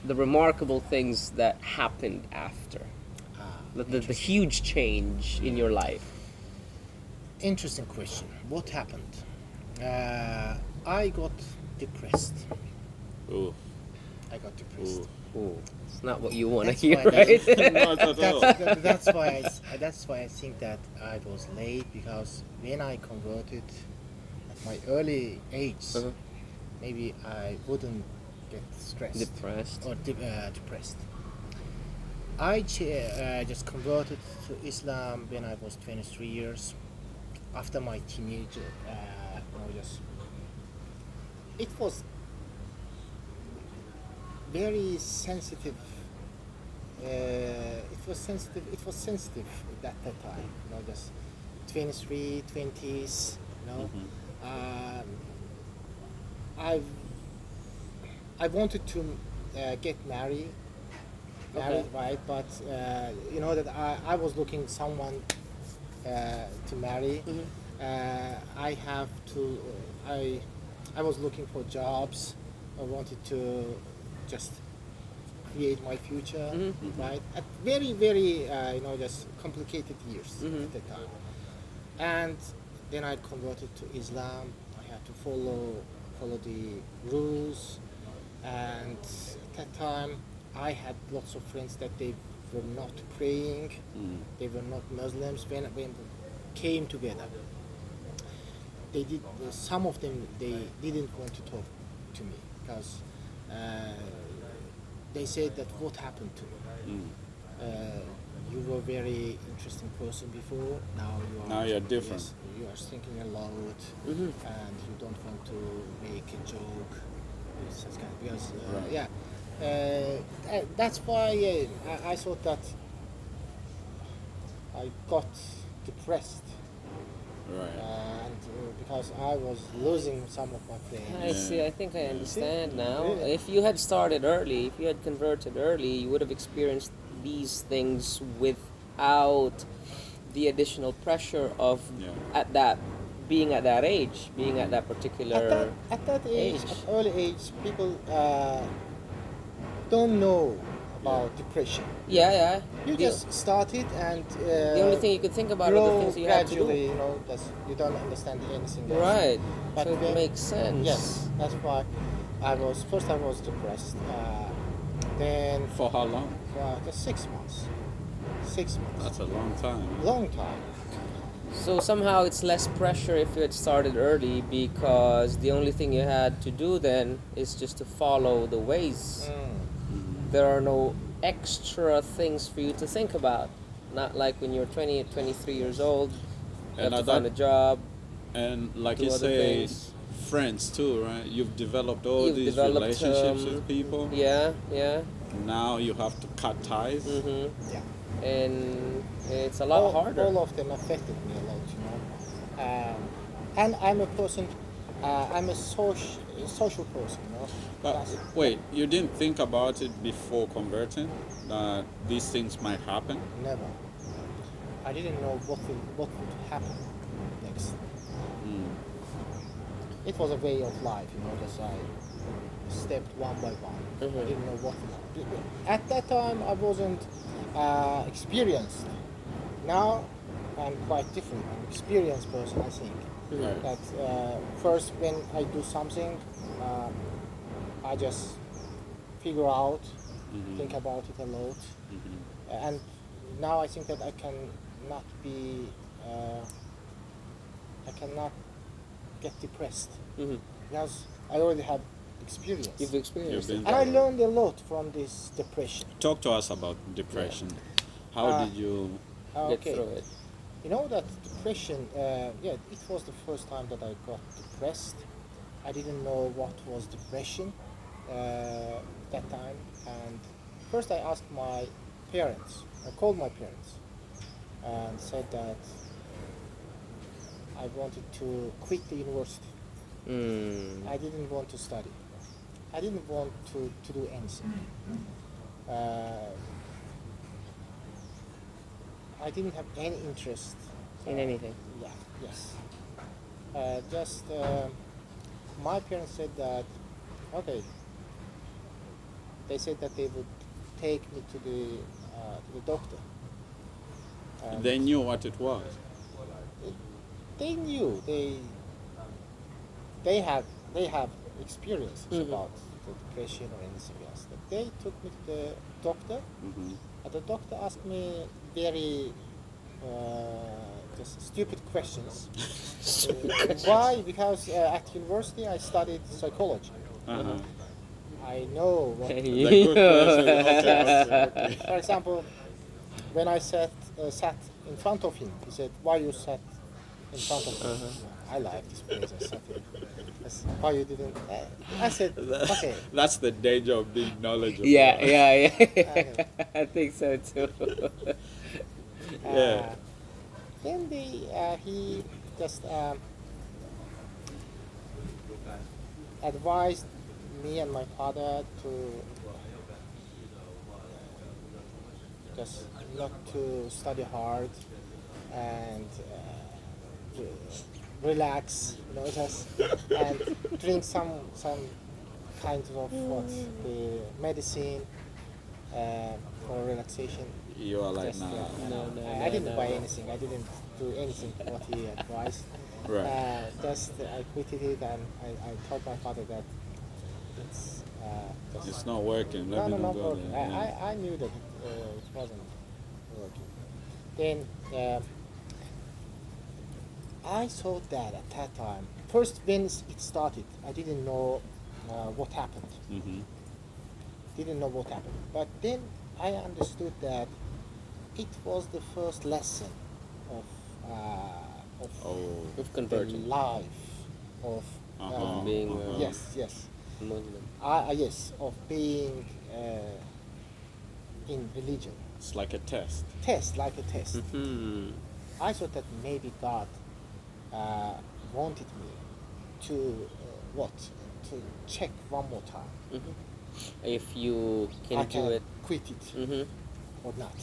remarkable things that happened after? The huge change in your life? Interesting question. What happened? I got depressed. Ooh, I got depressed. ooh. Ooh, it's not what you want to That's hear, why right? Not at all. That's why I think that I was late, because when I converted at my early age, Uh-huh. maybe I wouldn't get stressed Depressed. or depressed. I just converted to Islam when I was 23 years. After my teenage, it was very sensitive it was sensitive. It was sensitive at that time. Just 23, 20s. Um, I I wanted to get married, right? But that I was looking someone to marry. I have to. I was looking for jobs. I wanted to just create my future, right? At very, very, just complicated years at the time. And then I converted to Islam. I had to follow the rules. And at that time, I had lots of friends that they were not praying. They were not Muslims. When we came together, they did. Some of them they didn't want to talk to me because they said that what happened to me. You were a very interesting person before. Now you're different. Yes, you are thinking a lot, and you don't want to make a joke. Because that's why I thought that I got depressed. Right. And because I was losing some of my friends. I see. I think I understand now. Really? If you had started early, if you had converted early, you would have experienced these things without the additional pressure of at that age, being at that particular At that age, at early age, people don't know about depression. Yeah. You just started and The only thing you could think about are the grow things you had to do. gradually. You don't understand anything else. Right. But So it then- makes sense. Yes, that's why I was depressed. Then For how long? just 6 months. 6 months. That's a long time. Long time. So somehow it's less pressure if you had started early because the only thing you had to do then is just to follow the ways. There are no extra things for you to think about. Not like when you're 20 or 23 years old, you And have at to find a that- job. And like Do you other say, things. friends too, right? You've developed all You've these developed, relationships with people. Yeah. Now you have to cut ties. Yeah. And it's a lot harder. All of them affected me a lot, and I'm a person. I'm a social person, But That's- wait, you didn't think about it before converting that these things might happen? Never. I didn't know what would happen next. It was a way of life, just I stepped one by one. I didn't know what would happen. At that time, I wasn't experienced. Now, I'm quite different. I'm an experienced person, I think. Right. That first, when I do something, I just figure out, think about it a lot, and now I think that I cannot get depressed because I already have experience. You've experienced You've it. been- And I learned a lot from this depression. Talk to us about depression. How did you? Get through it. You know that depression, it was the first time that I got depressed. I didn't know what was depression that time. And first I asked my parents, I called my parents and said that I wanted to quit the university. I didn't want to study. I didn't want to do anything. I didn't have any interest In anything. Yeah, yes. My parents said that, okay. They said that they would take me to the doctor. And They knew what it was. they knew they have experiences about the depression or anything else. But they took me to the doctor. And the doctor asked me very just stupid questions. Why? Because at university I studied psychology. I know what. The good question. Okay. For example, when I sat in front of him, he said, "Why you sat in front of me. Uh-huh. I like this place. I said, why you didn't? I said, okay. That's the danger of being knowledgeable. Yeah. Okay. I think so too. Yeah. Then he just advised me and my father to just not to study hard and relax, just and drink some kinds of the medicine for relaxation. You are like, Just, nah. I didn't buy anything. I didn't do anything what he advised. Right. Just I quitted it and I told my father that it's just It's not working. Let no, me no, not not go working. there. Yeah. I knew that it wasn't working. Then I saw that at that time. First, when it started, I didn't know what happened. Mhm. Didn't know what happened. But then I understood that it was the first lesson of Oh. Of the converting, life of Uh-huh. being Uh-huh. yes, Muslim. yes, of being in religion. It's like a test. Test, like a test. Hmm. I thought that maybe God wanted me to to check one more time. If you can I do can it. quit it Hmm. or not.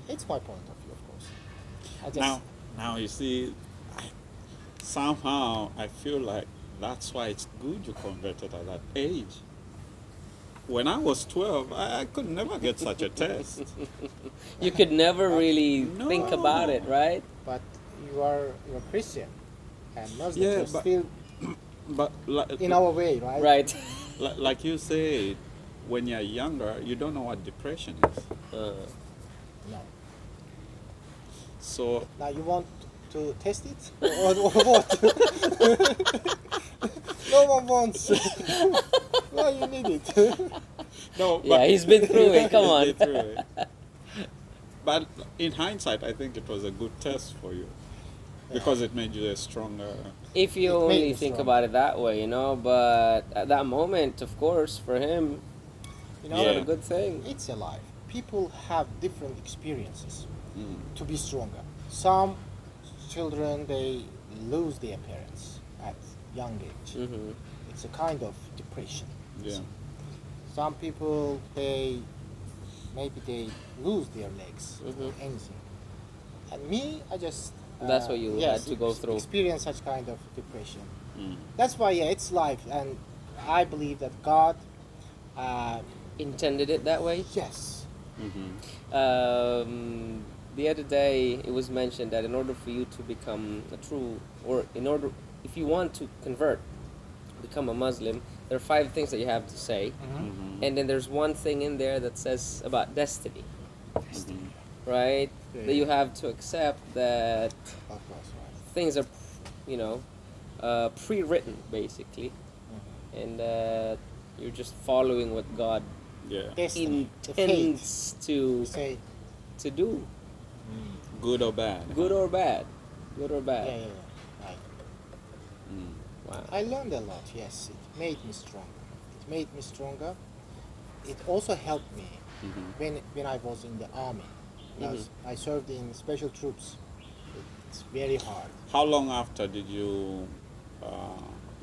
It's my point of view, of course. I just Now you see, somehow I feel like that's why it's good you converted at that age. When I was 12, I could never get such a test. You could never really think No. about it, right? but you're Christian and Muslim. Yeah, You're but- still But in our way, right? Right. like you said, when you're younger, you don't know what depression is. No. So Now you want to test it or what? No one wants. Well, you need it. no, Yeah, he's been through it. Come on. He's been through it. But in hindsight, I think it was a good test for you because it made you a stronger. If you It made only me think strong. about it that way, But at that moment, of course, for him, You it's know, not Yeah. a good thing. it's a life. People have different experiences Mm. to be stronger. Some children they lose their parents at young age. Hmm. It's a kind of depression. Yeah. Some people they lose their legs or Mhm. anything. And me, I just That's what you had to go through. Experience such kind of depression. Mm. That's why it's life, and I believe that God, Intended it that way. yes, Um, the other day, it was mentioned that in order for you to become a true, or if you want to convert, become a Muslim, there are 5 things that you have to say, and then there's one thing in there that says about destiny, right? Yeah. That you have to accept that of course, right. things are, pre-written basically, and you're just following what God Yeah. Destiny, the fate. intends You say, to do, Good or bad? good or bad, good or yeah, bad. right. Mm. Wow. I learned a lot. Yes, it made me stronger. It made me stronger. It also helped me when I was in the army. I served in special troops. It's very hard. How long after did you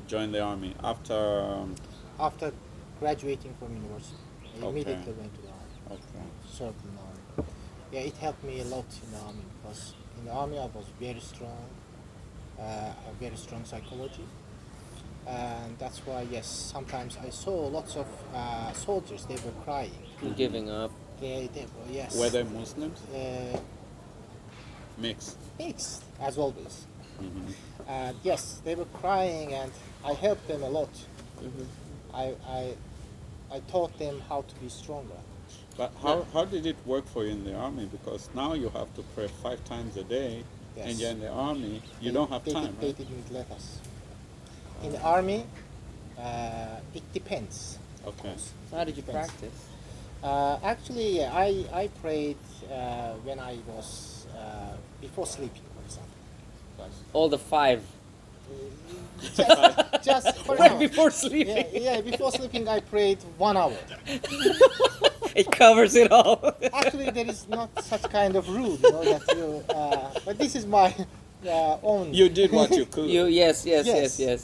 join the army? After. After graduating from university, I Okay. immediately went to the army. Okay. Served in the army. Yeah, it helped me a lot in the army because in the army I was very strong, a very strong psychology, and that's why yes, sometimes I saw lots of soldiers. They were crying. Giving up. They were yes. Were they Muslims? Mixed. Mixed as always. Mhm. Yes, they were crying, and I helped them a lot. I taught them how to be stronger. But how did it work for you in the army? Because now you have to pray 5 times a day, and Yes. you're in the army. You don't have time, They right? didn't let us. In the army, it depends. Okay. How did you Depends. practice? Actually, I prayed when I was before sleeping, for example. All the 5. Just for Right now. before sleeping. Yeah, before sleeping I prayed 1 hour. It covers it all. Actually, there is not such kind of rule, that you. But this is my own. You did what you could. Yes.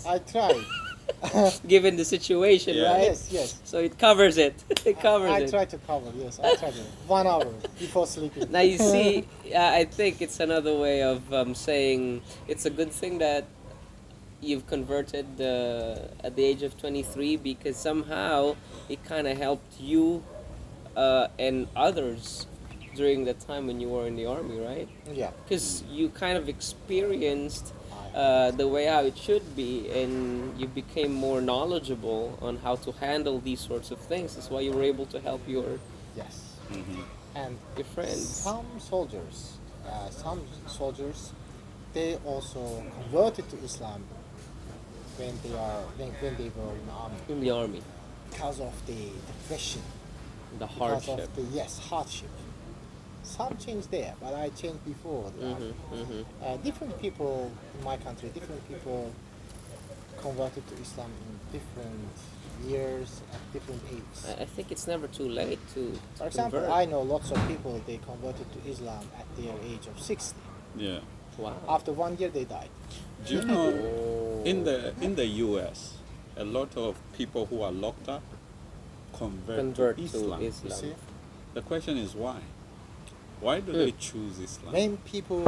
I tried. Given the situation, Yeah. right? Yes. So it covers it. It covers I it. try to cover. Yes, I tried it. 1 hour before sleeping. Now you see, I think it's another way of saying it's a good thing that you've converted at the age of 23, because somehow it kind of helped you and others during the time when you were in the army, right? Yeah. Because you kind of experienced the way how it should be, and you became more knowledgeable on how to handle these sorts of things. That's why you were able to help your Yes. Mhm. And friends. some soldiers, they also converted to Islam when they were in the army In the army, because of the depression, the because hardship. of the hardship. Some changed there, but I changed before the army. Different people in my country, different people converted to Islam in different years at different ages. I think it's never too late to For example, convert. I know lots of people, they converted to Islam at their age of 60. Yeah. Wow. After 1 year, they died. Do you know, in the U.S., a lot of people who are locked up convert to Islam. You Islam. see? The question is why? Why do they choose Islam? When people,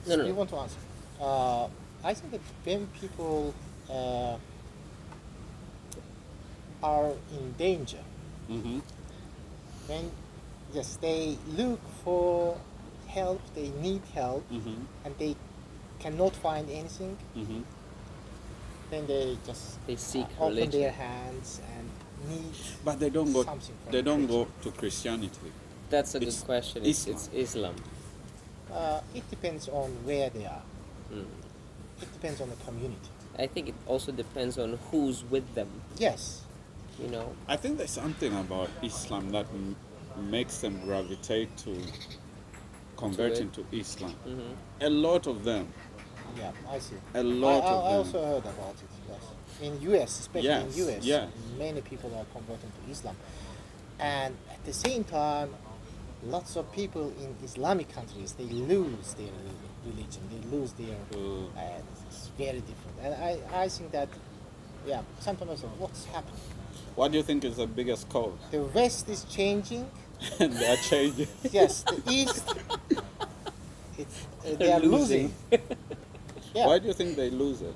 No, no. you want to answer? I think that when people are in danger, Mm-hmm. when they look for help, they need help, Mm-hmm. and they cannot find anything, Mm-hmm. then they just They seek open religion. their hands and need But they don't go. something from They don't religion. go to Christianity. That's a It's good question. Islam. It's Islam. It depends on where they are. Mm. It depends on the community. I think it also depends on who's with them. Yes. You know, I think there's something about Islam that makes them gravitate to converting to Islam. Mhm. A lot of them. Yeah, I see. A lot I of them. also heard about it. Yes. In US, especially Yes, in US, yes. many people are converting to Islam, and at the same time, lots of people in Islamic countries, they lose their religion. They lose their. It's very different, and I think that, sometimes I say, what's happening? What do you think is the biggest cause? The West is changing. They are changing. Yes, the East. They They're are losing. Yeah. Why do you think they lose it?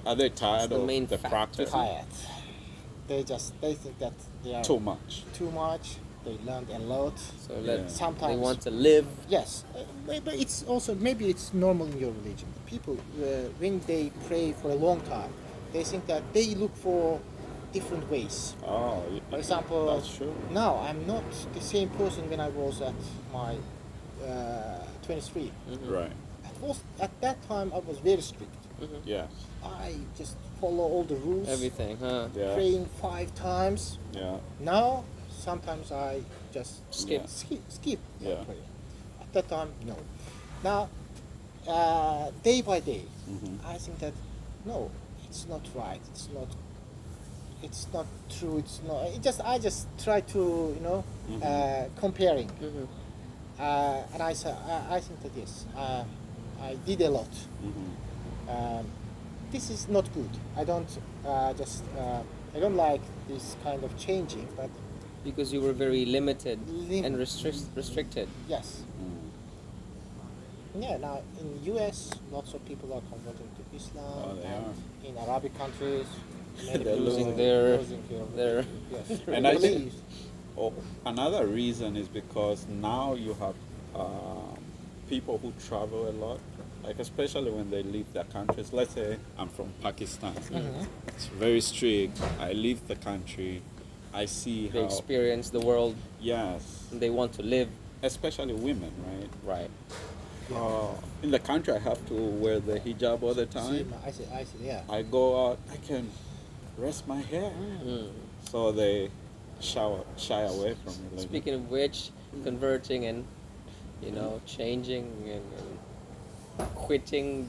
Are they tired the of main the factor. practice? Tired. They think that they are Too much. too much. They learned a lot. so Yeah. let Sometimes they want to live. Yes, but it's also maybe it's normal in your religion. People when they pray for a long time, they think that they look for different ways. Oh, For example, that's true. now I'm not the same person when I was at my 23. Right. At that time I was very strict. Yeah. I just follow all the rules. Everything, huh? Yeah. Praying 5 times. Yeah. Now sometimes I just Skip. skip my Yeah. prayer. At that time, no. Now, day by day, I think that no, it's not right. It's not true. It's not. I just try to comparing. And I think that yes, I did a lot. This is not good. I don't I don't like this kind of changing, but Because you were very limited and restricted. yes. Yeah, now in US, lots of people are converting to Islam. Oh, they and are. in Arabic countries, many They're people losing are their- losing their- yes. And I think- beliefs. Oh, another reason is because now you have people who travel a lot, like especially when they leave their countries. Let's say I'm from Pakistan. It's very strict. I leave the country. I see They how. experience the world. Yes, And they want to live. especially women, right? Right. In the country, I have to wear the hijab all the See, time. I see, yeah. I go out, I can rest my hair. So they shy away from it. Speaking of which, converting and changing and quitting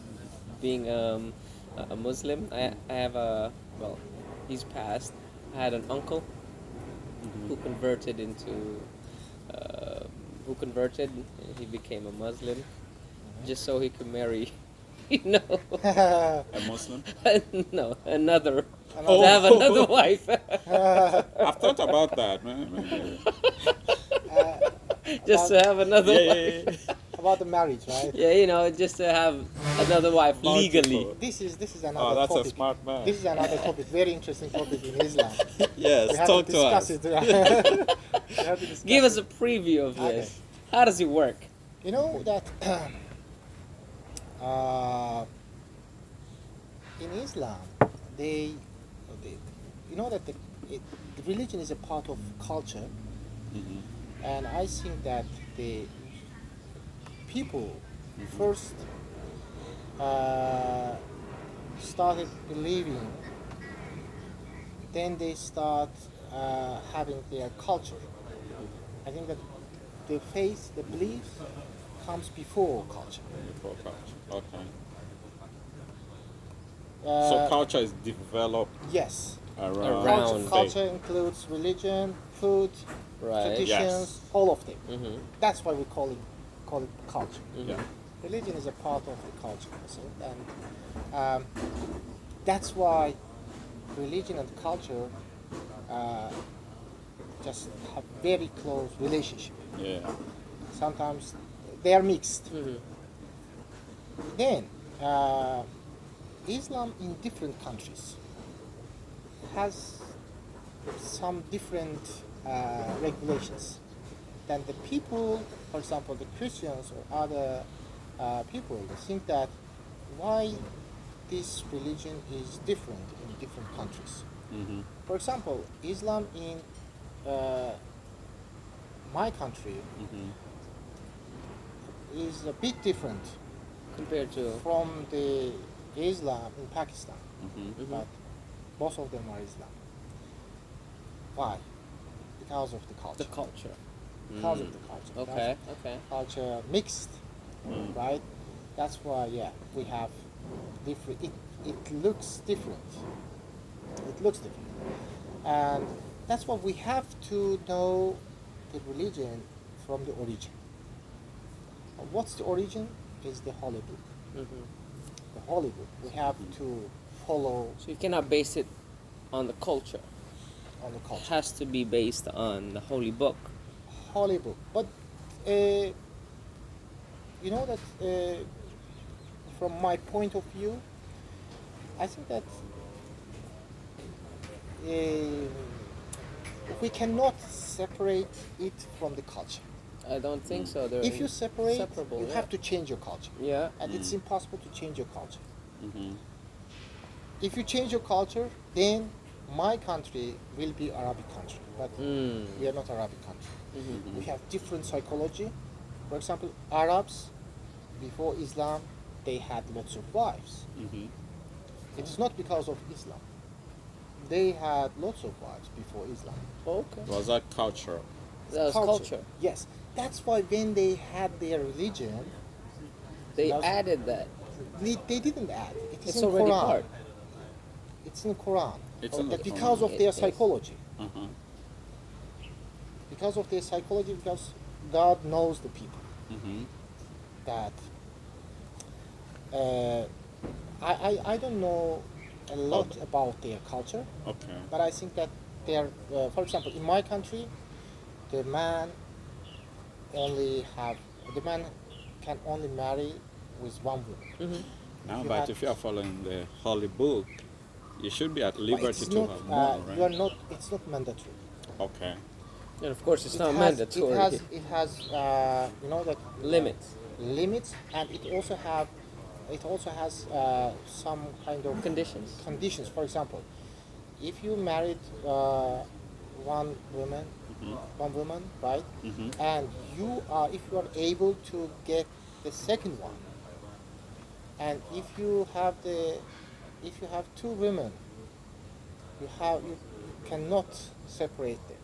being a Muslim. I have he's passed. I had an uncle who converted uh, who converted. He became a Muslim just so he could marry, you know, A Muslim? no, another. Oh. To have another wife. I've thought about that, man. Just to have another Yeah, wife. yeah, yeah. About the marriage, right? Yeah, you know, just to have another wife legally. Multiple. This is another Oh, that's topic. a smart man. This is another topic, very interesting topic in Islam. Yes, We have talk to to discuss us. it. We have to discuss Give us it. a preview of Okay. this. How does it work? You know that in Islam, they you know that the religion is a part of culture, and I think that the people first started believing, then they start having their culture. I think that the faith, the belief, comes before culture. Before culture. Okay. Uh, So culture is developed yes, around Around. culture includes religion, food, Right. traditions, Yes. all of them. Mm-hmm. That's why we call it culture. Yeah. Religion is a part of the culture, so, and that's why religion and culture just have very close relationship. Yeah. Sometimes they are mixed. Mm-hmm. Then Islam in different countries has some different regulations. Then the people, for example, the Christians or other people, they think that why this religion is different in different countries. Mm-hmm. For example, Islam in my country Mm-hmm. is a bit different Compared to. from the Islam in Pakistan, Mm-hmm. but both of them are Islam. Why? Because of the culture. The culture. Because of the culture. Okay, okay. Culture mixed, right? That's why, yeah, we have different. It looks different. It looks different, and that's why we have to know the religion from the origin. What's the origin? Is the Holy Book. Mm-hmm. The Holy Book. We have to follow So you cannot base it on the culture. on the It culture. has to be based on the holy book. Holy Book, but you know that from my point of view, I think that we cannot separate it from the culture. I don't think so. They're If you separate, inseparable, you yeah. have to change your culture, Yeah. and it's impossible to change your culture. Mm-hmm. If you change your culture, then my country will be Arabic country, but Mm. we are not Arabic country. Mm-hmm. We have different psychology. For example, Arabs before Islam, they had lots of wives. Mm-hmm. It is not because of Islam. They had lots of wives before Islam. Okay. Was that cultural? That was culture. Yes. That's why when they had their religion, They That's- added that. they didn't add. It is It's in already Quran. part. It's in Quran. It's in the That because Quran. of their It is. psychology. Uh-huh. Because of their psychology, because God knows the people. Mm-hmm. That I don't know a lot about their culture, Okay. but I think that they are, for example, in my country, the man can only marry with one woman. Mm-hmm. Now, you but had- if you are following the Holy Book, you should be at But liberty it's to not, have more, right? you are not. It's not mandatory. Okay. And of course, it's It not has- mandatory. It has you know that Limits. limits, and it also has some kind of Conditions. conditions. For example, if you married one woman, right, Mm-hmm. and if you are able to get the second one, and if you have two women, you cannot separate them.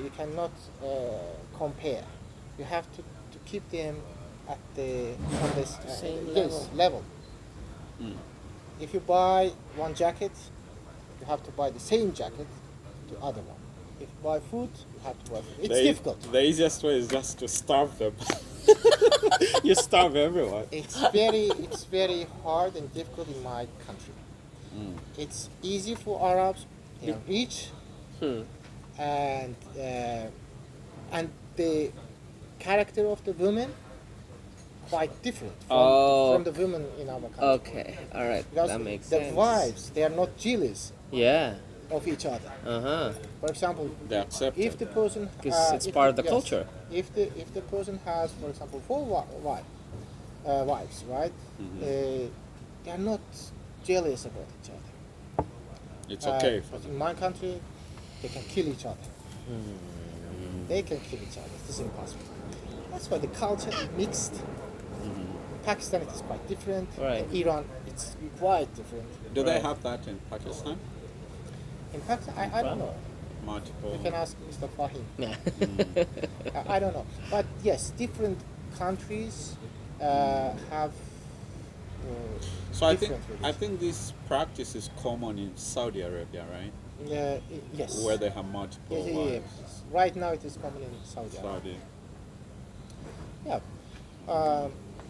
You cannot compare. You have to keep them at the on this Same yes, level. Mm. If you buy one jacket, you have to buy the same jacket to other one. If you buy food, you have to buy food. It's difficult. The easiest way is just to starve them. You starve everyone. It's very hard and difficult in my country. Mm. It's easy for Arabs. They are rich, and the character of the women quite different from the women in our country. Okay, all right, Because that makes the sense. wives, they are not jealous Yeah. of each other. Uh-huh. For example, They accept if it. the person Because it's part of the culture. If the person has, for example, four wives, right? They are not jealous about each other. It's okay for But them. in my country, they can kill each other. They can kill each other. It's impossible. That's why the culture is mixed. Pakistan it is quite different. Right. In Iran it's quite different. Do they Right. have that in Pakistan? In Pakistan, I don't know. Multiple. You can ask Mr. Fahim. Yeah. I don't know. But yes, different countries have. So I think different this practice is common in Saudi Arabia, right? yes. Where they have multiple Yes, wives. Right now it is common in Saudi Arabia. Saudi. Yeah.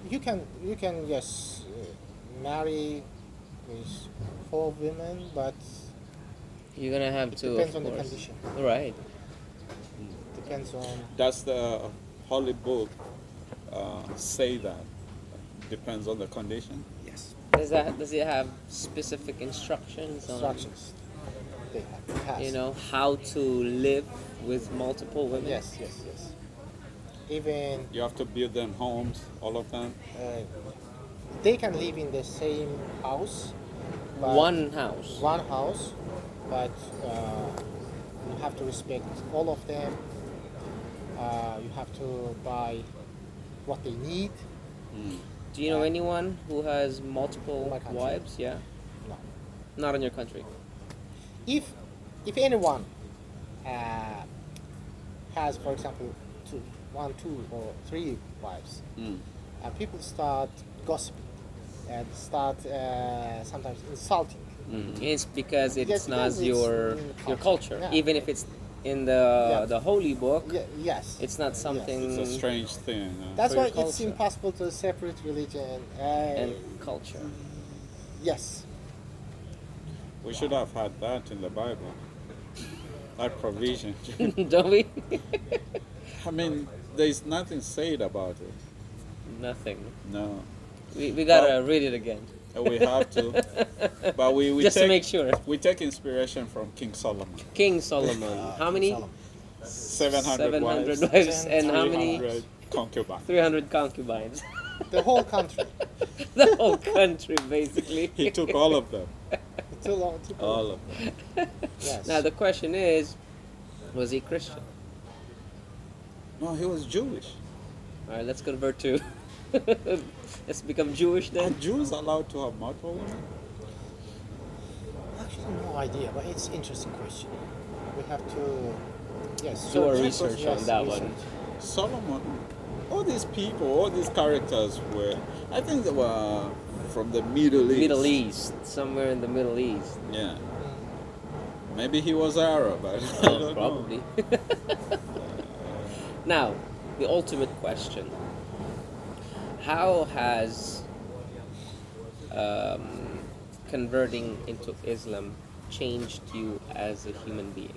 You can yes marry with 4 women, but You're gonna have it to, depends of on the course. condition. Right. Depends on. Does the Holy Book say that? Depends on the condition. Yes. Does it have specific instructions on, Instructions. They have. It has. you know, how to live with multiple women? Yes. Even You have to build them homes, all of them. they can live in the same house. But One house. One house, but you have to respect all of them. You have to buy what they need. Do you know anyone who has multiple My country. wives? Yeah. No. Not in your country. If anyone has, for example, 1, 2, or 3 wives, people start gossiping and start sometimes insulting. It's because it's Yes, not because it's your in your culture. culture. Yeah. Even if it's in the holy book, Yes. it's not something It's a strange thing. That's for why your it's culture. impossible to separate religion. and culture. Yes. We should have had that in the Bible. That provision. Don't we? I mean, there's nothing said about it. Nothing. No. We gotta Well- read it again. We have to. But we Just to take, make sure. We take inspiration from King Solomon. King Solomon. How many? Solomon. 700 wives. wives and how many? 300 concubines. 300 concubines. The whole country. The whole country, basically. He took all of them. Too long. All of them. Yes. Now the question is, was he Christian? No, he was Jewish. All right, let's convert to. Let's become Jewish Are then. Jews allowed to have multiple women? Actually, no idea, but it's interesting question. We have to. Yes. Do our search- research yes, on that research. one. Solomon, all these people, all these characters were, I think they were from the Middle East. Middle East, somewhere in the Middle East. Yeah. Maybe he was Arab. I don't know. Probably. Now, the ultimate question: how has converting into Islam changed you as a human being?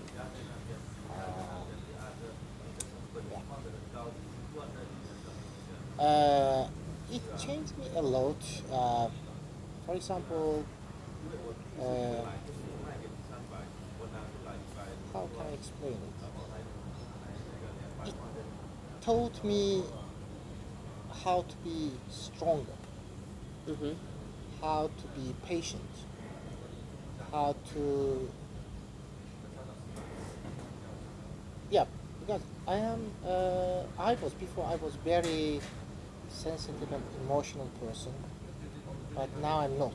It changed me a lot. For example, how can I explain it? It taught me how to be stronger, Mm-hmm. how to be patient, how to because I was very sensitive and emotional person, but now I'm not.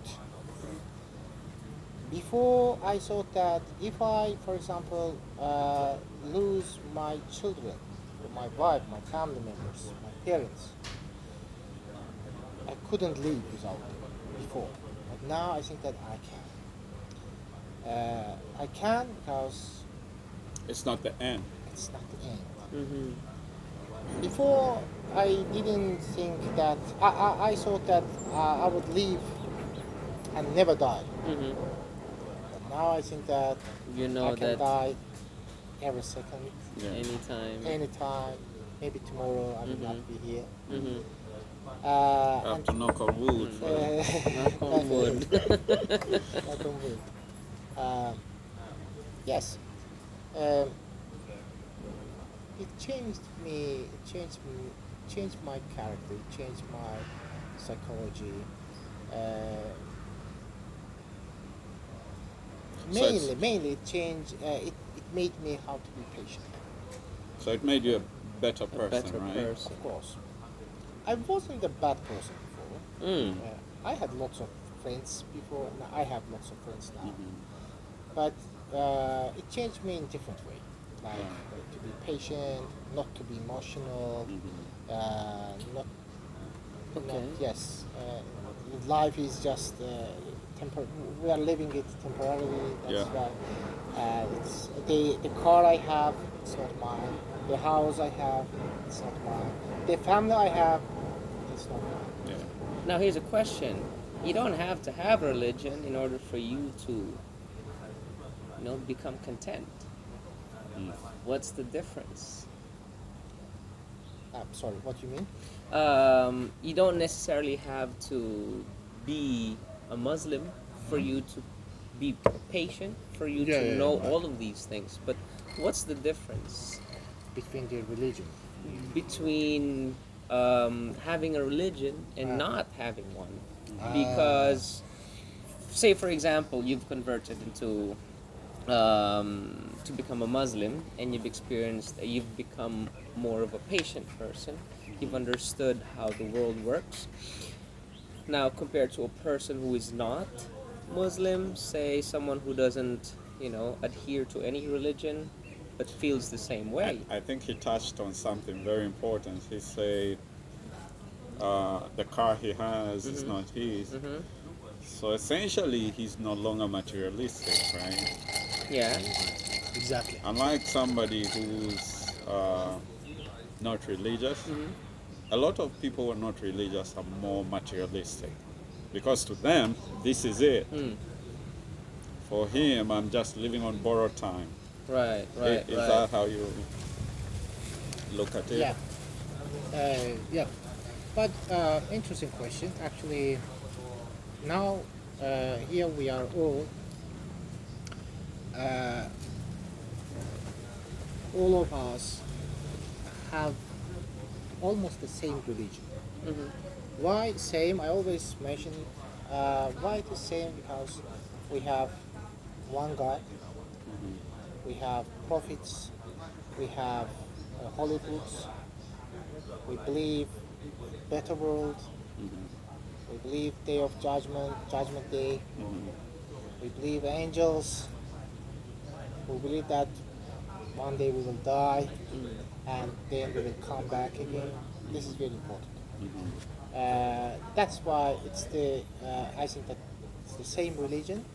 Before I thought that if I, for example, lose my children, my wife, my family members, my parents, couldn't live without them before. But now I think that I can. I can because It's not the end. it's not the end. Mm-hmm. Before, I didn't think that, I thought that I would live and never die. Mm-hmm. But now I think that You I know can that die every second, Yeah. anytime. anytime. Maybe tomorrow I will not be here. Mm-hmm. I have And to knock on wood. Knock on wood. knock on wood. Yes. Um, it changed me. It changed me. Changed my character. It changed my psychology. So it's- Mainly, it changed. It made me how to be patient. So it made you a better A person, better right? person. Of course, I wasn't a bad person before. Mm. I had lots of friends before. Now I have lots of friends now. Mhm. But it changed me in different way, like to be patient, not to be emotional, not Okay. yes. Life is just we are living it temporarily. That's Yeah. why it's the car I have, it's not mine. The house I have, it's not mine. The family I have, it's not mine. Yeah. Now here's a question. You don't have to have religion in order for you to, become content. Mm. What's the difference? Sorry, what you mean? You don't necessarily have to be a Muslim for you to be patient, for you Yeah, to yeah, know right. all of these things. But what's the difference Between the religion. between having a religion and Ah. not having one? Because, say for example, you've converted into to become a Muslim, and you've become more of a patient person. You've understood how the world works. Now, compared to a person who is not Muslim, say someone who doesn't, adhere to any religion, but feels the same way. I think he touched on something very important. He said the car he has is not his. Mm-hmm. So essentially, he's no longer materialistic, right? Yeah. Exactly. Unlike somebody who's not religious, a lot of people who are not religious are more materialistic. Because to them, this is it. Mm. For him, I'm just living on borrowed time. Right. Right. Is right. that how you look at it? Yeah. Yeah. But interesting question. Actually, now here we are all of us have almost the same religion. Mhm. Why same? I always mention why it is same because we have one God, we have prophets, we have holy books, we believe better world, we believe day of judgment day, we believe angels, we believe that one day we will die and then we will come back again. This is very important. That's why it's I think that it's the same religion.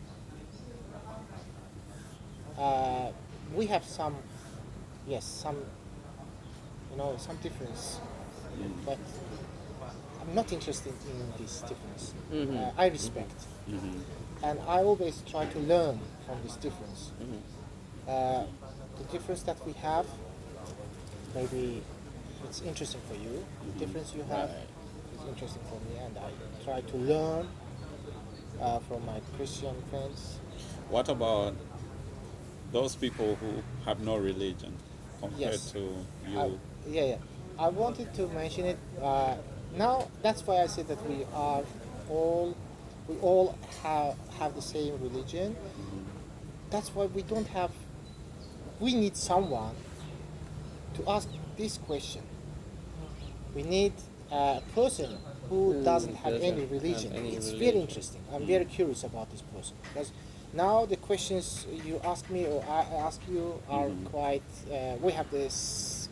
We have some difference, but I'm not interested in this difference. I respect, and I always try to learn from this difference. The difference that we have, maybe it's interesting for you. The difference you have is interesting for me, and I try to learn from my Christian friends. What about those people who have no religion compared Yes. to you? Yeah. I wanted to mention it. Now that's why I said that we all have the same religion. That's why we need someone to ask this question. We need a person who doesn't have any doesn't have religion. any It's very religion. interesting. I'm very curious about this person because now the questions you ask me or I ask you are quite. We have this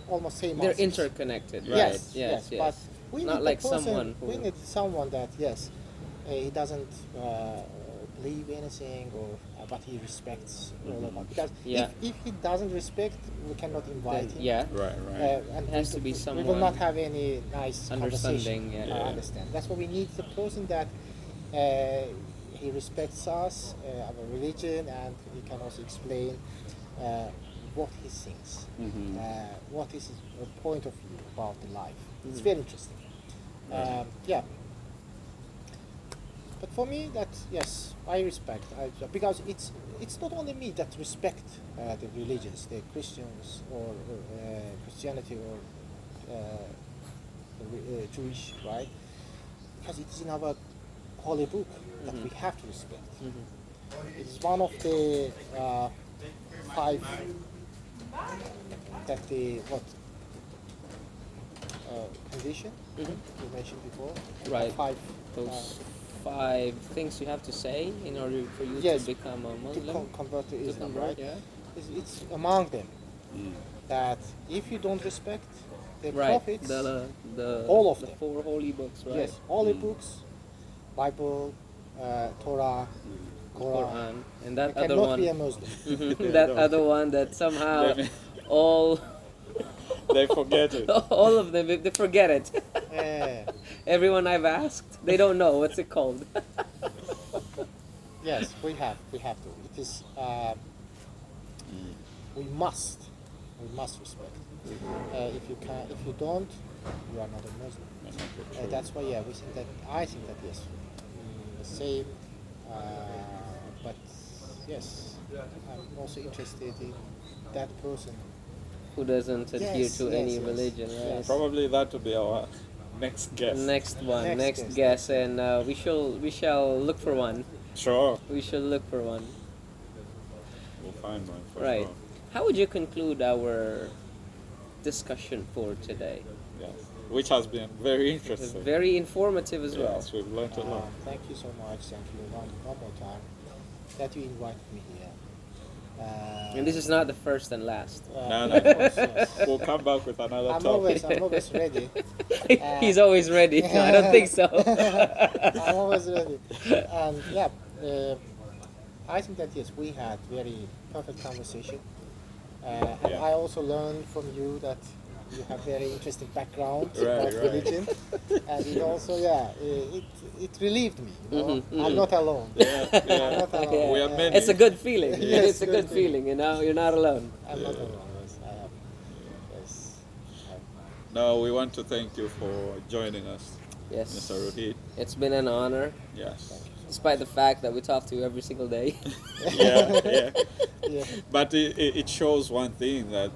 almost same They're answers. interconnected, right? Yes, yes. But We Not need like the person, someone who- we need someone that yes, he doesn't believe anything, or but he respects all of us. Because Yeah. if he doesn't respect, we cannot invite him. Yeah. Right, right. And It has to be we will someone not have any nice understanding, conversation. yeah. Yeah. Understand. That's why we need the person that he respects us, our religion, and he can also explain what he thinks, what is his point of view about the life. It's very interesting. Yeah. But for me, that yes, I respect. Because it's not only me that respect the religions, the Christians or Christianity or Jewish, right? Because it is in our holy book that we have to respect. It is one of the 5 that the condition you mentioned before. Right. 5 Those 5 things you have to say in order for you Yes, to become a to Muslim. convert to To Islam, convert, right? yeah. It's among them that if you don't respect the Right. prophets, The all of the them. 4 holy books, right? yes, all the books, Bible, Torah, Quran, Quran. And that you other cannot one. be a Muslim. That other one that somehow They- all They forget it. all of them they forget it. Eh, Everyone I've asked, they don't know what's it called. yes, we have to. It is we must respect. If you don't, you are not a Muslim. That's why I think that yes, the same. But yes, I'm also interested in that person. Who doesn't adhere Yes, to yes, any yes. religion, right? Yes. Probably that will be our next guest. Next one, Next next guest. guest, and we shall look for one. Sure. We shall look for one. We'll find one for Right. sure. How would you conclude our discussion for today? Yes. Which has been very It's interesting. very informative as well. Yes, we've learned a lot. Thank you so much. Thank you one more time that you invited me here. And this is not the first and last. No, no. Of course, yes. We'll come back with another I'm topic. always ready. He's always ready. No, I don't think so. I'm always ready. And yeah, I think that yes, we had very perfect conversation. And Yeah. I also learned from you that you have very interesting background Right, of right. religion, and it also it relieved me. You know? Mhm, I'm mhm. not alone. Yeah, yeah. not alone. We are many. It's a good feeling. Yes, It's a good good feeling, you know. You're not alone. I'm not alone. Yes, I am. Yes. No, we want to thank you for joining us, Yes. Mr. Ruhid. It's been an honor, Yes. despite the fact that we talk to you every single day. Yeah, yeah. Yeah. But it shows one thing, that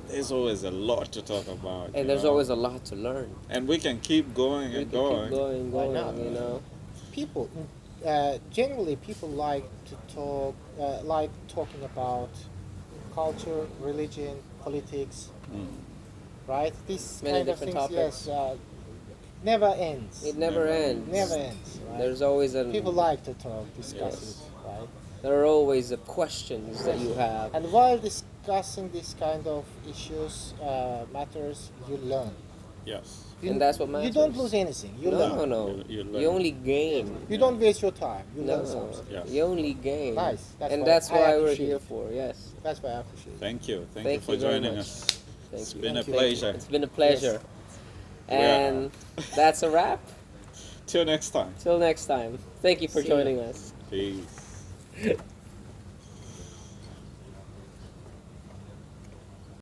there's always a lot to talk about. And there's always a lot to learn. And we can keep going We and can going. keep going, Why not? you know. People, generally, people like to talk, like talking about culture, religion, politics, right? This Many kind of different things, topics. yes, never ends. It never ends. Never ends. Right? There's always a People like to talk, discuss Yes. it, right? there are always questions that you have. And while discussing this kind of issues, matters, you learn. Yes. You, And that's what You matters. don't lose anything. You No, learn. no. You You learn. only gain. You don't waste your time. You No, learn something. Yes. you only gain. Nice. That's And why that's I why we're appreciate here it. for. Yes. That's why I appreciate it. Thank you. Thank you Thank for you very joining much. us. Thank It's you. been a Thank you. pleasure. It's been a pleasure. Yeah. And that's a wrap. Till next time. Till next time. Thank you for See ya. joining us. Peace.